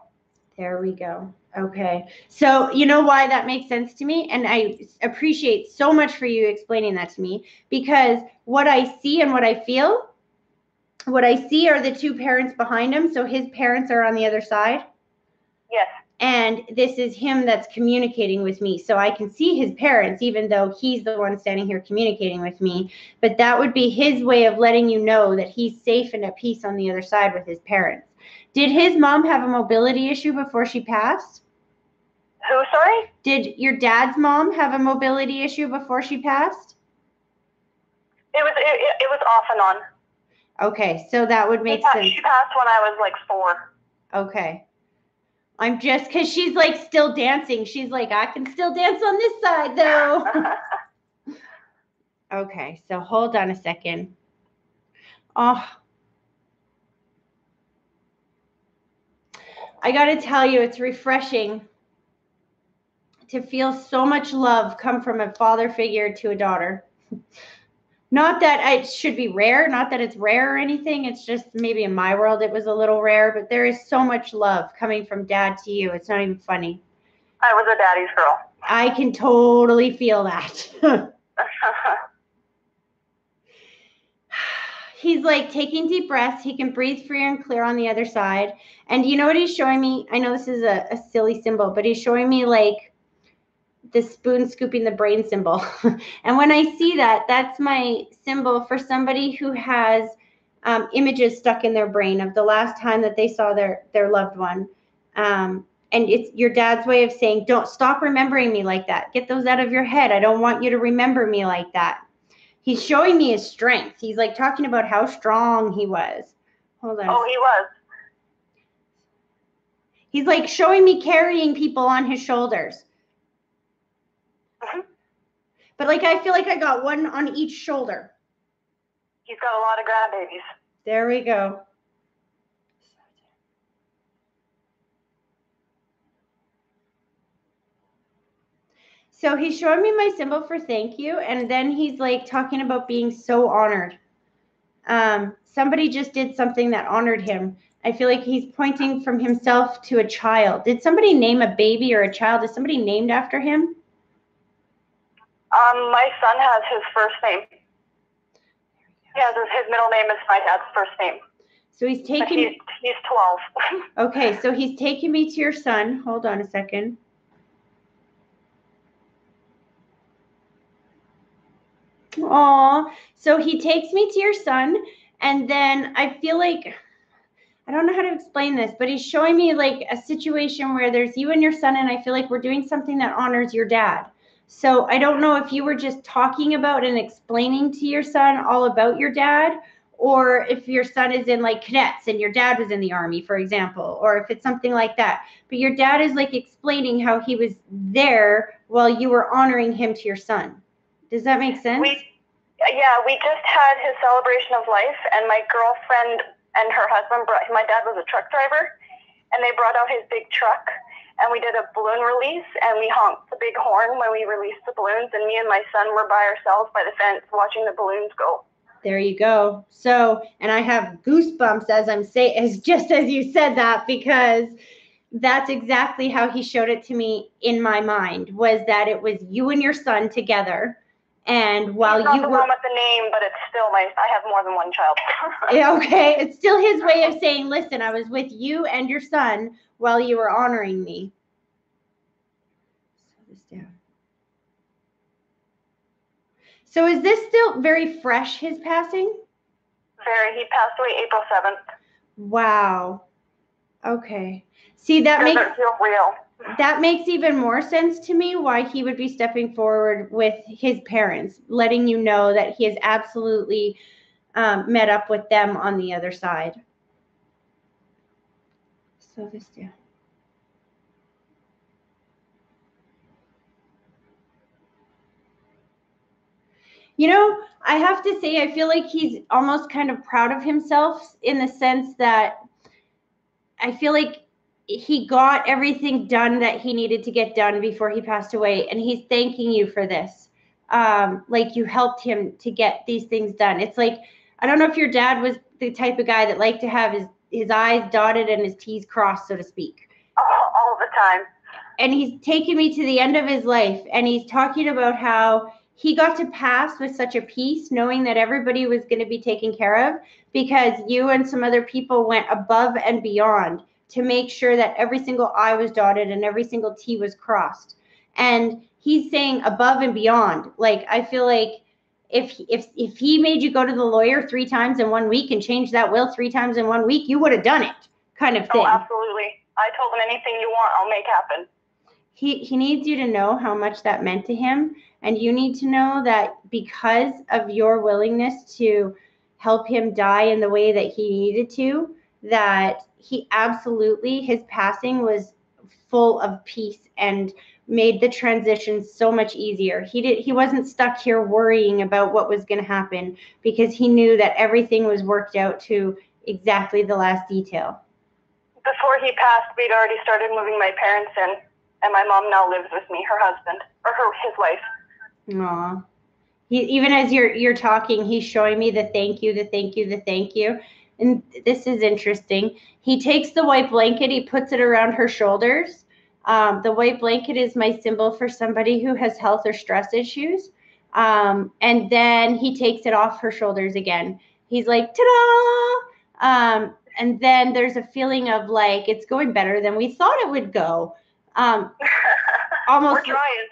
There we go. Okay. So you know why that makes sense to me? And I appreciate so much for you explaining that to me, because what I see and what I feel, what I see are the two parents behind him. So his parents are on the other side. Yes. And this is him that's communicating with me. So I can see his parents, even though he's the one standing here communicating with me. But that would be his way of letting you know that he's safe and at peace on the other side with his parents. Did his mom have a mobility issue before she passed? Who, sorry? Did your dad's mom have a mobility issue before she passed? It was off and on. Okay, so that would make sense. She passed when I was like 4. Okay. I'm just, because she's like still dancing. She's like, I can still dance on this side though. Okay, so hold on a second. Oh, I got to tell you, it's refreshing to feel so much love come from a father figure to a daughter. Not that it should be rare, not that it's rare or anything. It's just maybe in my world it was a little rare, but there is so much love coming from dad to you. It's not even funny. I was a daddy's girl. I can totally feel that. He's like taking deep breaths. He can breathe free and clear on the other side. And you know what he's showing me? I know this is a silly symbol, but he's showing me like the spoon scooping the brain symbol. And when I see that, that's my symbol for somebody who has images stuck in their brain of the last time that they saw their loved one. And it's your dad's way of saying, don't stop remembering me like that. Get those out of your head. I don't want you to remember me like that. He's showing me his strength. He's like talking about how strong he was. Hold on. Oh, he was. He's like showing me carrying people on his shoulders. But like, I feel like I got one on each shoulder. He's got a lot of grandbabies. There we go. So he's showing me my symbol for thank you. And then he's like talking about being so honored. Somebody just did something that honored him. I feel like he's pointing from himself to a child. Did somebody name a baby or a child? Is somebody named after him? My son has his first name. Yeah, his middle name is my dad's first name. So he's taking. He's 12. Okay, so he's taking me to your son. Hold on a second. Aw, so he takes me to your son, and then I feel like, I don't know how to explain this, but he's showing me like a situation where there's you and your son, and I feel like we're doing something that honors your dad. So I don't know if you were just talking about and explaining to your son all about your dad, or if your son is in like cadets and your dad was in the army, for example, or if it's something like that. But your dad is like explaining how he was there while you were honoring him to your son. Does that make sense? We just had his celebration of life, and my girlfriend and her husband my dad was a truck driver, and they brought out his big truck, and we did a balloon release, and we honked the big horn when we released the balloons, and me and my son were by ourselves by the fence watching the balloons go. There you go. So, and I have goosebumps as I'm saying, just as you said that, because that's exactly how he showed it to me in my mind, was that it was you and your son together. And while you were the one with the name, but it's still I have more than one child. Okay, it's still his way of saying, listen, I was with you and your son while you were honoring me. Slow this down. So is this still very fresh, his passing? Very. He passed away April 7th. Wow. Okay. See, that makes it feel real. That makes even more sense to me why he would be stepping forward with his parents, letting you know that he has absolutely met up with them on the other side. Slow this down. You know, I have to say, I feel like he's almost kind of proud of himself in the sense that I feel like he got everything done that he needed to get done before he passed away. And he's thanking you for this. Like you helped him to get these things done. It's like, I don't know if your dad was the type of guy that liked to have his I's dotted and his T's crossed, so to speak. All the time. And he's taken me to the end of his life. And he's talking about how he got to pass with such a peace, knowing that everybody was going to be taken care of because you and some other people went above and beyond to make sure that every single I was dotted and every single T was crossed. And he's saying above and beyond. Like, I feel like if he made you go to the lawyer 3 times in 1 week and change that will 3 times in 1 week, you would have done it, kind of thing. Oh, absolutely. I told him anything you want, I'll make happen. He needs you to know how much that meant to him. And you need to know that because of your willingness to help him die in the way that he needed to, that he absolutely, his passing was full of peace and made the transition so much easier. He wasn't stuck here worrying about what was going to happen because he knew that everything was worked out to exactly the last detail. Before he passed, we'd already started moving my parents in, and my mom now lives with me, her husband, or his wife. Aw. Even as you're talking, he's showing me the thank you, the thank you, the thank you. And this is interesting. He takes the white blanket, he puts it around her shoulders. The white blanket is my symbol for somebody who has health or stress issues. And then he takes it off her shoulders again. He's like, ta-da! And then there's a feeling of like, it's going better than we thought it would go. We're trying.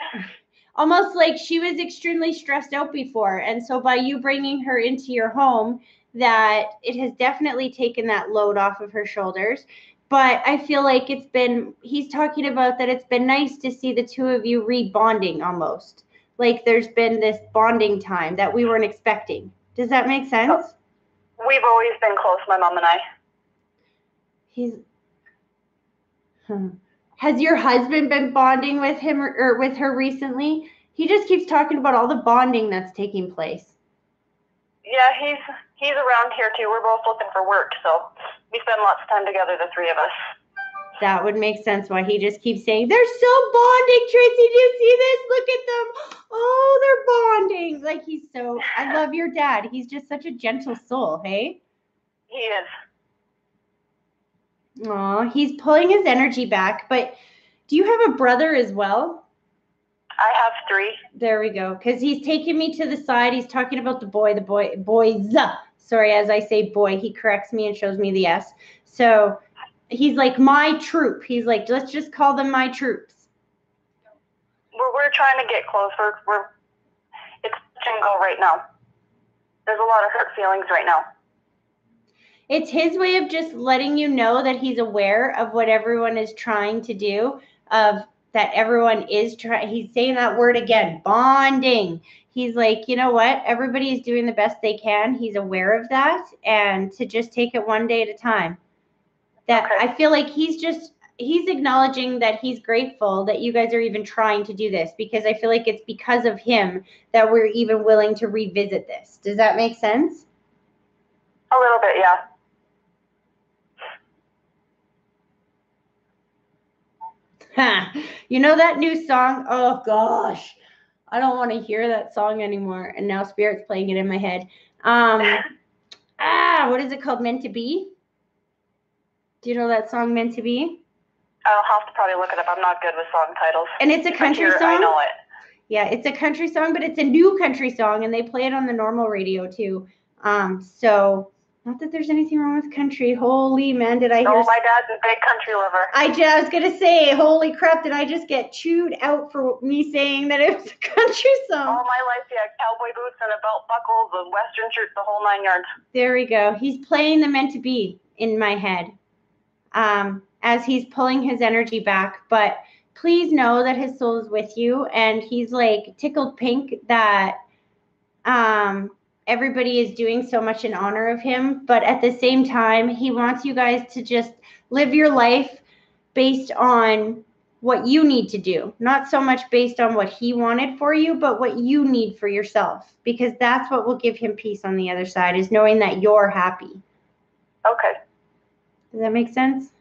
Almost like she was extremely stressed out before. And so by you bringing her into your home, that it has definitely taken that load off of her shoulders. But I feel like he's talking about that it's been nice to see the two of you rebonding almost. Like there's been this bonding time that we weren't expecting. Does that make sense? We've always been close, my mom and I. Has your husband been bonding with him or with her recently? He just keeps talking about all the bonding that's taking place. Yeah, he's around here too. We're both looking for work, so we spend lots of time together, the 3 of us. That would make sense why he just keeps saying, they're so bonding, Tracy. Do you see this? Look at them. Oh, they're bonding. Like I love your dad. He's just such a gentle soul, hey? He is. Aw, he's pulling his energy back. But do you have a brother as well? I have 3. There we go. Because he's taking me to the side. He's talking about the boys. Sorry, as I say boy, he corrects me and shows me the S. So he's like, my troop. He's like, let's just call them my troops. We're trying to get close. It's touch and go right now. There's a lot of hurt feelings right now. It's his way of just letting you know that he's aware of what everyone is trying to do, of that everyone is trying. He's saying that word again, bonding. He's like, you know what? Everybody is doing the best they can. He's aware of that, and to just take it one day at a time. That okay. I feel like he's acknowledging that he's grateful that you guys are even trying to do this, because I feel like it's because of him that we're even willing to revisit this. Does that make sense? A little bit, yeah. You know that new song? Oh gosh, I don't want to hear that song anymore. And now Spirit's playing it in my head. What is it called? Meant to Be? Do you know that song, Meant to Be? I'll have to probably look it up. I'm not good with song titles. And it's a country song? I know it. Yeah, it's a country song, but it's a new country song, and they play it on the normal radio too. So not that there's anything wrong with country. Holy man, did I hear? Oh, my dad's a big country lover. I was gonna say, holy crap, did I just get chewed out for me saying that it was a country song? All my life, yeah, cowboy boots and a belt buckle, the western shirt, the whole 9 yards. There we go. He's playing the Meant to Be in my head, as he's pulling his energy back. But please know that his soul is with you, and he's like tickled pink that everybody is doing so much in honor of him. But at the same time, he wants you guys to just live your life based on what you need to do, not so much based on what he wanted for you, but what you need for yourself, because that's what will give him peace on the other side, is knowing that you're happy. Okay. Does that make sense?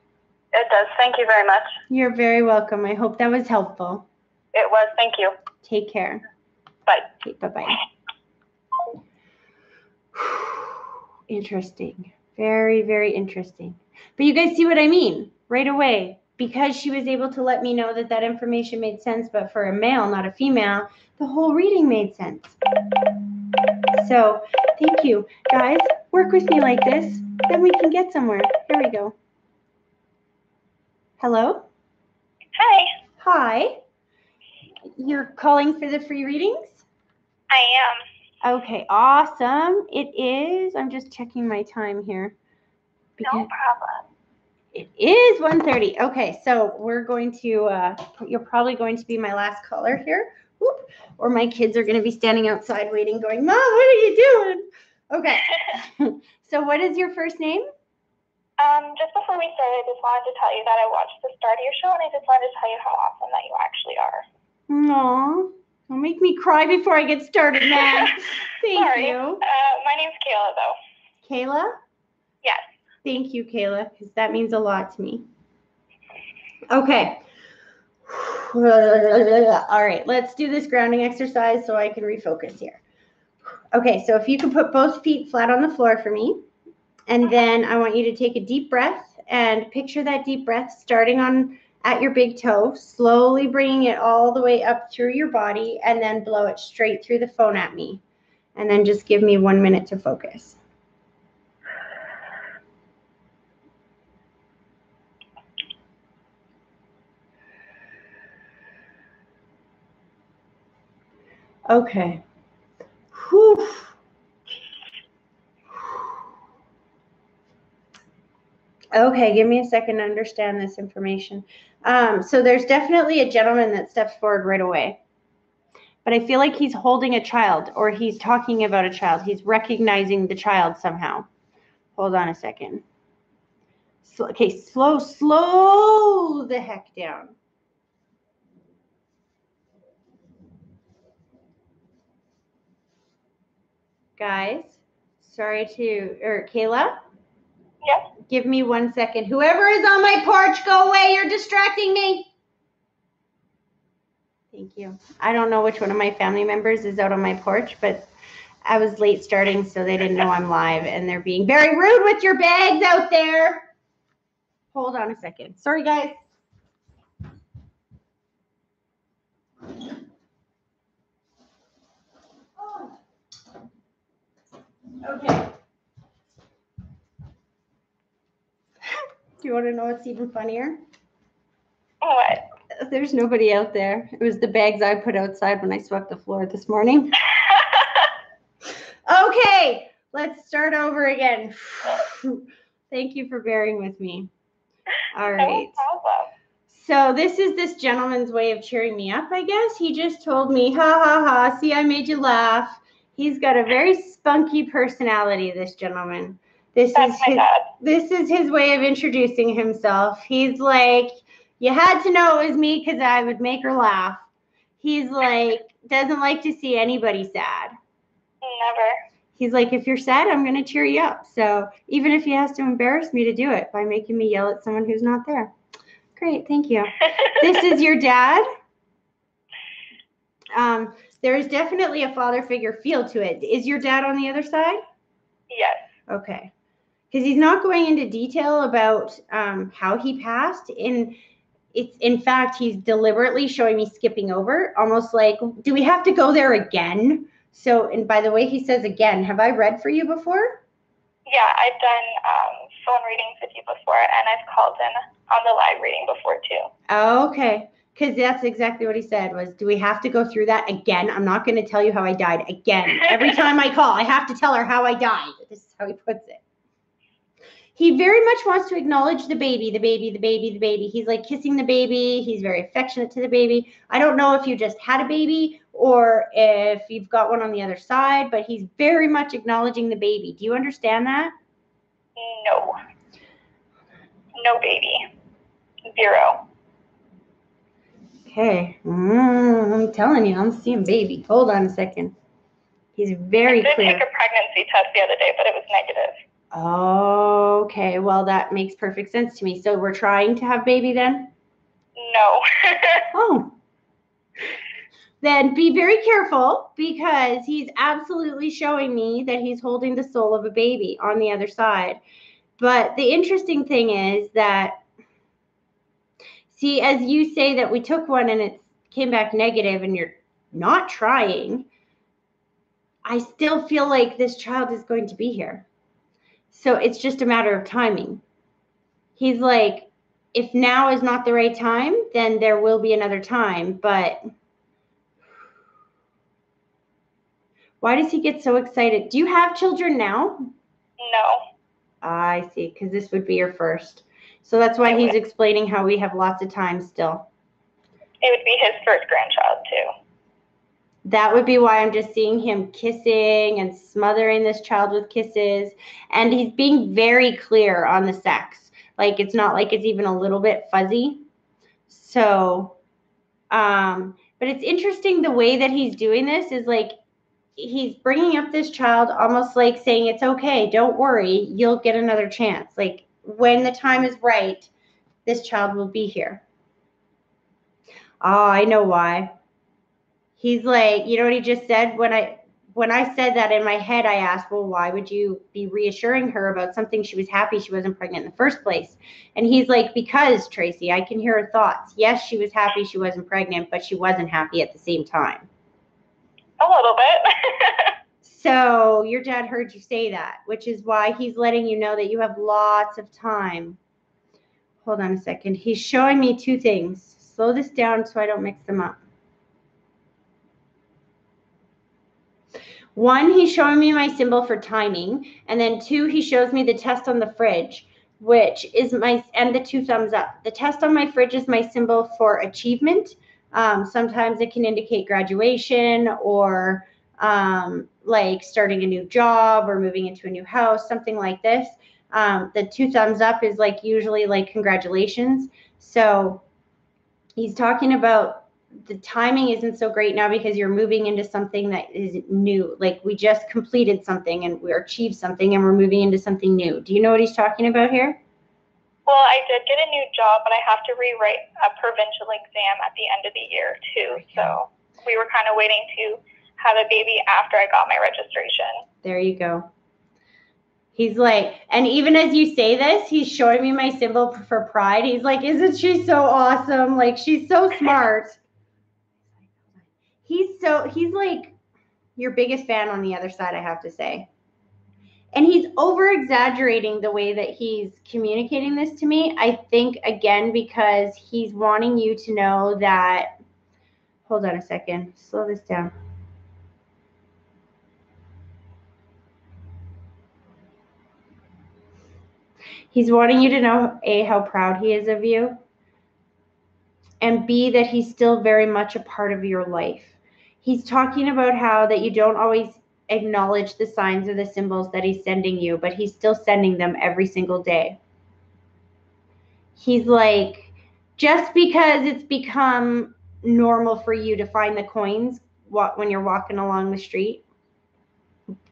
It does. Thank you very much. You're very welcome. I hope that was helpful. It was. Thank you. Take care. Bye. Okay, bye-bye. Interesting. Very, very interesting. But you guys see what I mean right away. Because she was able to let me know that that information made sense, but for a male, not a female, the whole reading made sense. So thank you. Guys, work with me like this, then we can get somewhere. Here we go. Hello? Hi. Hi. You're calling for the free readings? I am. Okay, awesome. It is, I'm just checking my time here. No problem. It is 1:30. Okay, so we're going to, you're probably going to be my last caller here. Whoop. Or my kids are going to be standing outside waiting going, Mom, what are you doing? Okay. So what is your first name? Just before we started, I just wanted to tell you that I watched the start of your show, and I just wanted to tell you how awesome that you actually are. Aw, don't make me cry before I get started, man. Thank Sorry. you. My name's Kayla, though. Kayla? Yes. Thank you, Kayla, because that means a lot to me. Okay. All right, let's do this grounding exercise so I can refocus here. Okay, so if you can put both feet flat on the floor for me, and then I want you to take a deep breath and picture that deep breath starting on at your big toe, slowly bringing it all the way up through your body, and then blow it straight through the phone at me. And then just give me 1 minute to focus. Okay. Whew. Okay, give me a second to understand this information. So there's definitely a gentleman that steps forward right away. But I feel like he's holding a child, or he's talking about a child. He's recognizing the child somehow. Hold on a second. Okay, slow the heck down. Guys, Kayla? Yes. Give me 1 second. Whoever is on my porch, go away. You're distracting me. Thank you. I don't know which one of my family members is out on my porch, but I was late starting, so they didn't know I'm live, and they're being very rude with your bags out there. Hold on a second. Sorry, guys. Okay. Do you want to know what's even funnier? What? There's nobody out there. It was the bags I put outside when I swept the floor this morning. Okay, let's start over again. Thank you for bearing with me. All right. No problem. So this is this gentleman's way of cheering me up, I guess. He just told me, ha, ha, ha, see, I made you laugh. He's got a very spunky personality, this gentleman. This is his way of introducing himself. He's like, you had to know it was me because I would make her laugh. He's like, doesn't like to see anybody sad. Never. He's like, if you're sad, I'm going to cheer you up. So even if he has to embarrass me to do it by making me yell at someone who's not there. Great, thank you. This is your dad. There is definitely a father figure feel to it. Is your dad on the other side? Yes. Okay. Because he's not going into detail about how he passed. In fact, he's deliberately showing me skipping over, almost like, do we have to go there again? So, and by the way, he says again, have I read for you before? Yeah, I've done phone readings with you before, and I've called in on the live reading before too. Oh, okay. Because that's exactly what he said was, do we have to go through that again? I'm not going to tell you how I died again. Every time I call, I have to tell her how I died. This is how he puts it. He very much wants to acknowledge the baby, the baby, the baby, the baby. He's like kissing the baby. He's very affectionate to the baby. I don't know if you just had a baby or if you've got one on the other side, but he's very much acknowledging the baby. Do you understand that? No. No baby. 0. Okay. I'm telling you, I'm seeing baby. Hold on a second. He's very clear. I did take a pregnancy test the other day, but it was negative. Okay. Well, that makes perfect sense to me. So we're trying to have baby then? No. Oh. Then be very careful, because he's absolutely showing me that he's holding the soul of a baby on the other side. But the interesting thing is that, see, as you say that we took one and it came back negative and you're not trying, I still feel like this child is going to be here. So it's just a matter of timing. He's like, if now is not the right time, then there will be another time. But why does he get so excited? Do you have children now? No. I see, because this would be your first. So that's why he's explaining how we have lots of time still. It would be his first grandchild, too. That would be why I'm just seeing him kissing and smothering this child with kisses. And he's being very clear on the sex. Like, it's not like it's even a little bit fuzzy. So, but it's interesting the way that he's doing this is like, he's bringing up this child almost like saying, it's okay, don't worry, you'll get another chance. Like, when the time is right, this child will be here. Oh, I know why. He's like, you know what he just said? When I said that, in my head, I asked, well, why would you be reassuring her about something she was happy she wasn't pregnant in the first place? And he's like, because, Tracy, I can hear her thoughts. Yes, she was happy she wasn't pregnant, but she wasn't happy at the same time. A little bit. So your dad heard you say that, which is why he's letting you know that you have lots of time. Hold on a second. He's showing me two things. Slow this down so I don't mix them up. One, he's showing me my symbol for timing. And then two, he shows me the test on the fridge, which is and the 2 thumbs up. The test on my fridge is my symbol for achievement. Sometimes it can indicate graduation or like starting a new job or moving into a new house, something like this. The 2 thumbs up is like usually like congratulations. So he's talking about the timing isn't so great now because you're moving into something that is new. Like, we just completed something and we achieved something and we're moving into something new. Do you know what he's talking about here? Well, I did get a new job, but I have to rewrite a provincial exam at the end of the year, too. So we were kind of waiting to have a baby after I got my registration. There you go. He's like, and even as you say this, he's showing me my symbol for pride. He's like, isn't she so awesome? Like, she's so smart. He's like your biggest fan on the other side, I have to say. And he's over exaggerating the way that he's communicating this to me. I think, again, because he's wanting you to know that, hold on a second, slow this down. He's wanting you to know, A, how proud he is of you, and B, that he's still very much a part of your life. He's talking about how that you don't always acknowledge the signs or the symbols that he's sending you, but he's still sending them every single day. He's like, just because it's become normal for you to find the coins when you're walking along the street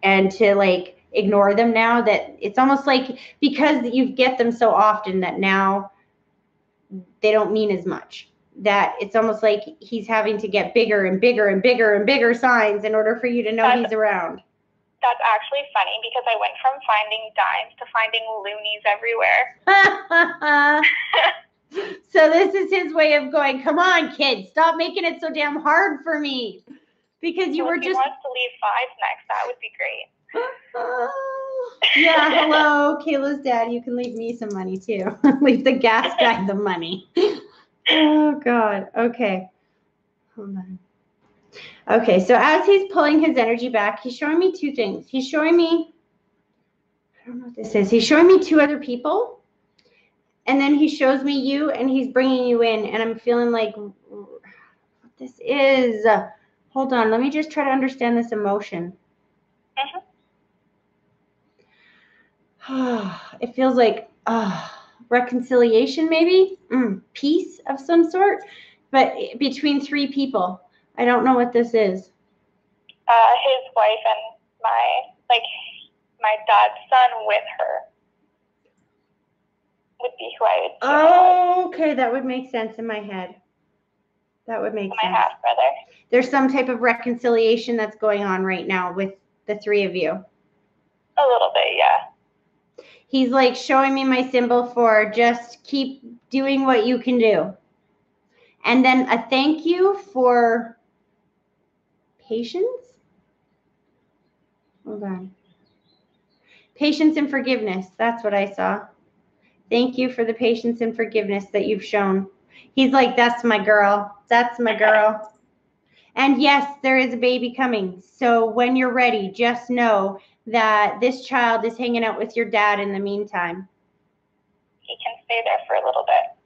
and to like ignore them now, that it's almost like because you get them so often that now they don't mean as much. That it's almost like he's having to get bigger and bigger and bigger and bigger signs in order for you to know he's around. That's actually funny because I went from finding dimes to finding loonies everywhere. So this is his way of going, come on, kids, stop making it so damn hard for me. Because you were just... If he wants to leave 5 next, that would be great. Yeah, hello, Kayla's dad. You can leave me some money too. Leave the gas guy the money. Oh, God. Okay. Hold on. Okay, so as he's pulling his energy back, he's showing me 2 things. He's showing me, I don't know what this is. He's showing me 2 other people. And then he shows me you, and he's bringing you in. And I'm feeling like, what this is. Hold on. Let me just try to understand this emotion. It feels like reconciliation, maybe? Peace of some sort. But between 3 people. I don't know what this is. His wife and my dad's son with her would be who I would see. Oh, okay, that would make sense in my head. That would make sense. My half brother. There's some type of reconciliation that's going on right now with the 3 of you. A little bit, yeah. He's like showing me my symbol for just keep doing what you can do. And then a thank you for patience. Hold on. Patience and forgiveness. That's what I saw. Thank you for the patience and forgiveness that you've shown. He's like, that's my girl. That's my girl. And yes, there is a baby coming. So when you're ready, just know that this child is hanging out with your dad in the meantime. He can stay there for a little bit.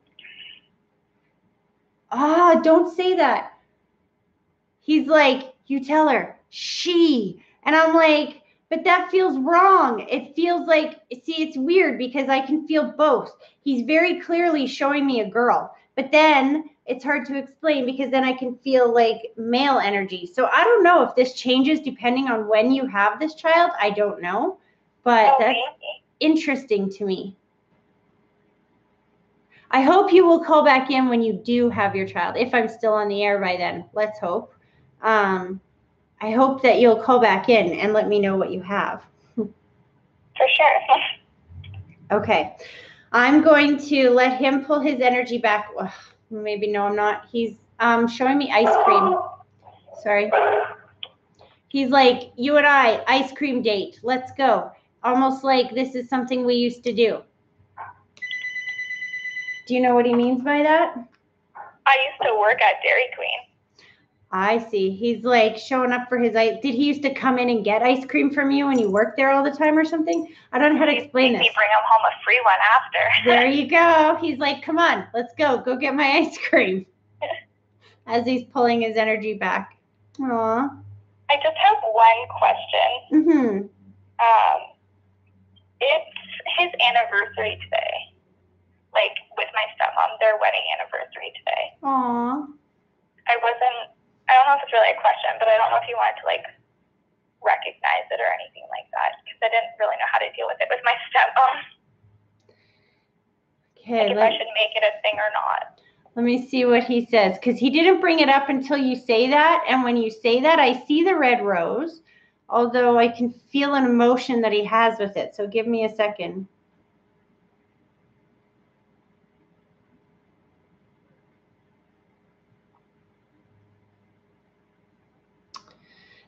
Ah, don't say that. He's like, you tell her, she. And I'm like, but that feels wrong. It feels like, see, it's weird because I can feel both. He's very clearly showing me a girl, but then it's hard to explain because then I can feel like male energy. So I don't know if this changes depending on when you have this child. I don't know, but that's interesting to me. I hope you will call back in when you do have your child, if I'm still on the air by then. Let's hope. I hope that you'll call back in and let me know what you have. For sure. Okay. I'm going to let him pull his energy back. Ugh, maybe no, I'm not. He's showing me ice cream. Sorry. He's like, you and I, ice cream date. Let's go. Almost like this is something we used to do. Do you know what he means by that? I used to work at Dairy Queen. I see. He's like showing up for his ice. Did he used to come in and get ice cream from you and you worked there all the time or something? I don't know how to explain this. He bring him home a free one after. There you go. He's like, come on, let's go. Go get my ice cream. As he's pulling his energy back. Aw. I just have one question. Mm-hmm. It's his anniversary today. Like with my stepmom, their wedding anniversary today. Aw. I don't know if it's really a question, but I don't know if you wanted to like recognize it or anything like that because I didn't really know how to deal with it with my stepmom. Okay. Like if I should make it a thing or not. Let me see what he says because he didn't bring it up until you say that. And when you say that, I see the red rose, although I can feel an emotion that he has with it. So give me a second.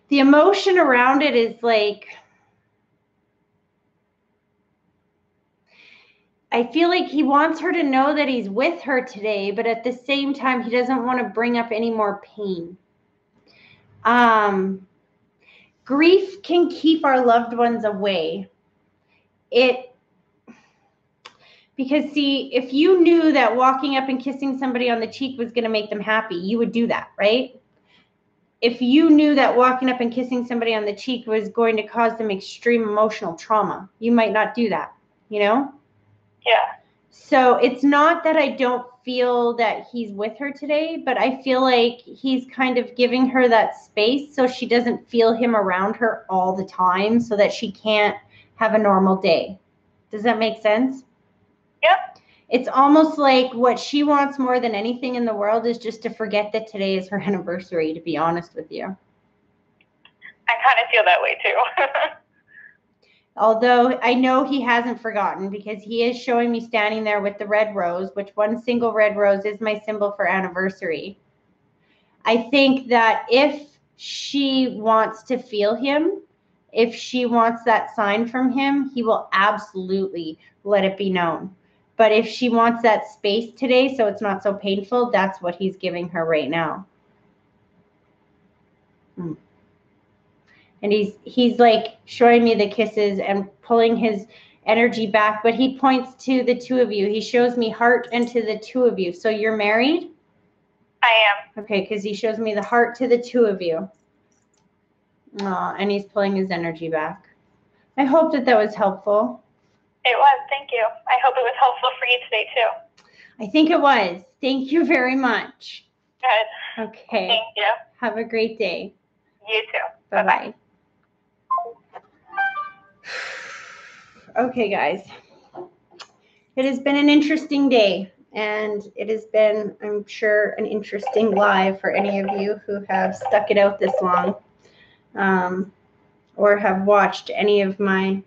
The emotion around it is like, I feel like he wants her to know that he's with her today, but at the same time, he doesn't want to bring up any more pain. Grief can keep our loved ones away. Because see, if you knew that walking up and kissing somebody on the cheek was going to make them happy, you would do that, right? If you knew that walking up and kissing somebody on the cheek was going to cause them extreme emotional trauma, you might not do that, you know? Yeah. So it's not that I don't feel that he's with her today, but I feel like he's kind of giving her that space so she doesn't feel him around her all the time so that she can't have a normal day. Does that make sense? Yep. It's almost like what she wants more than anything in the world is just to forget that today is her anniversary, to be honest with you. I kind of feel that way too. Although I know he hasn't forgotten because he is showing me standing there with the red rose, which one single red rose is my symbol for anniversary. I think that if she wants to feel him, if she wants that sign from him, he will absolutely let it be known. But if she wants that space today so it's not so painful, that's what he's giving her right now. And he's like showing me the kisses and pulling his energy back, but he points to the 2 of you. He shows me heart and to the 2 of you. So you're married? I am. Okay, because he shows me the heart to the 2 of you. And he's pulling his energy back. I hope that was helpful. It was. Thank you. I hope it was helpful for you today, too. I think it was. Thank you very much. Good. Okay. Thank you. Have a great day. You too. Bye-bye. Okay, guys. It has been an interesting day, and it has been, I'm sure, an interesting live for any of you who have stuck it out this long, or have watched any of my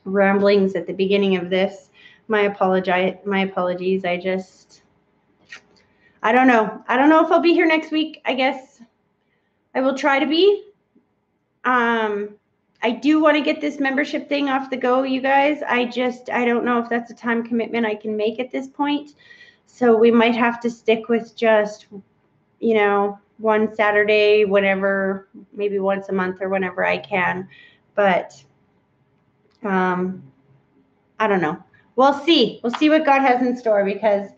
ramblings at the beginning of this. My apologies. I don't know. I don't know if I'll be here next week. I guess I will try to be. I do want to get this membership thing off the go, you guys. I don't know if that's a time commitment I can make at this point. So we might have to stick with just, one Saturday, whenever, maybe once a month or whenever I can. But I don't know. We'll see. We'll see what God has in store, because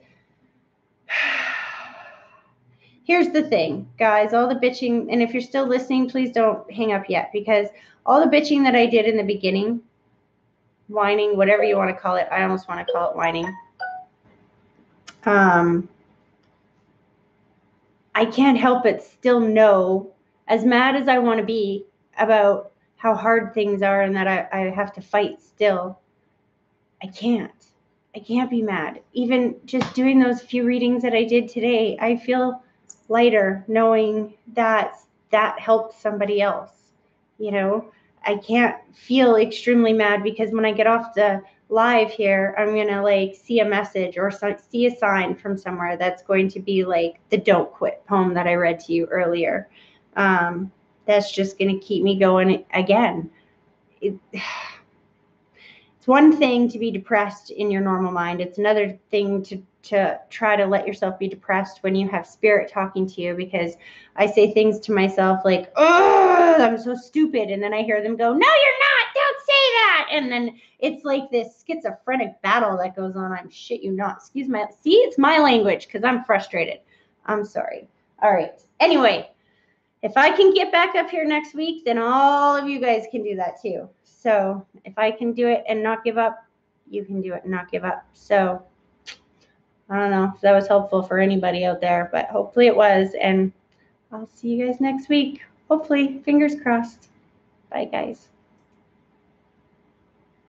here's the thing, guys, all the bitching, and if you're still listening, please don't hang up yet, because all the bitching that I did in the beginning, whining, whatever you want to call it, I almost want to call it whining. I can't help but still know, as mad as I want to be about how hard things are and that I have to fight still, I can't be mad. Even just doing those few readings that I did today, I feel lighter knowing that helped somebody else. I can't feel extremely mad, because when I get off the live here, I'm going to see a message or see a sign from somewhere that's going to be like the Don't Quit poem that I read to you earlier. That's just going to keep me going again. It's one thing to be depressed in your normal mind. It's another thing to try to let yourself be depressed when you have spirit talking to you, because I say things to myself like, oh, I'm so stupid. And then I hear them go, no, you're not. Don't say that. And then it's like this schizophrenic battle that goes on. I'm shit you not. See, it's my language, because I'm frustrated. I'm sorry. All right. Anyway, if I can get back up here next week, then all of you guys can do that too. So if I can do it and not give up, you can do it and not give up. So I don't know if that was helpful for anybody out there, but hopefully it was. And I'll see you guys next week. Hopefully, fingers crossed. Bye, guys.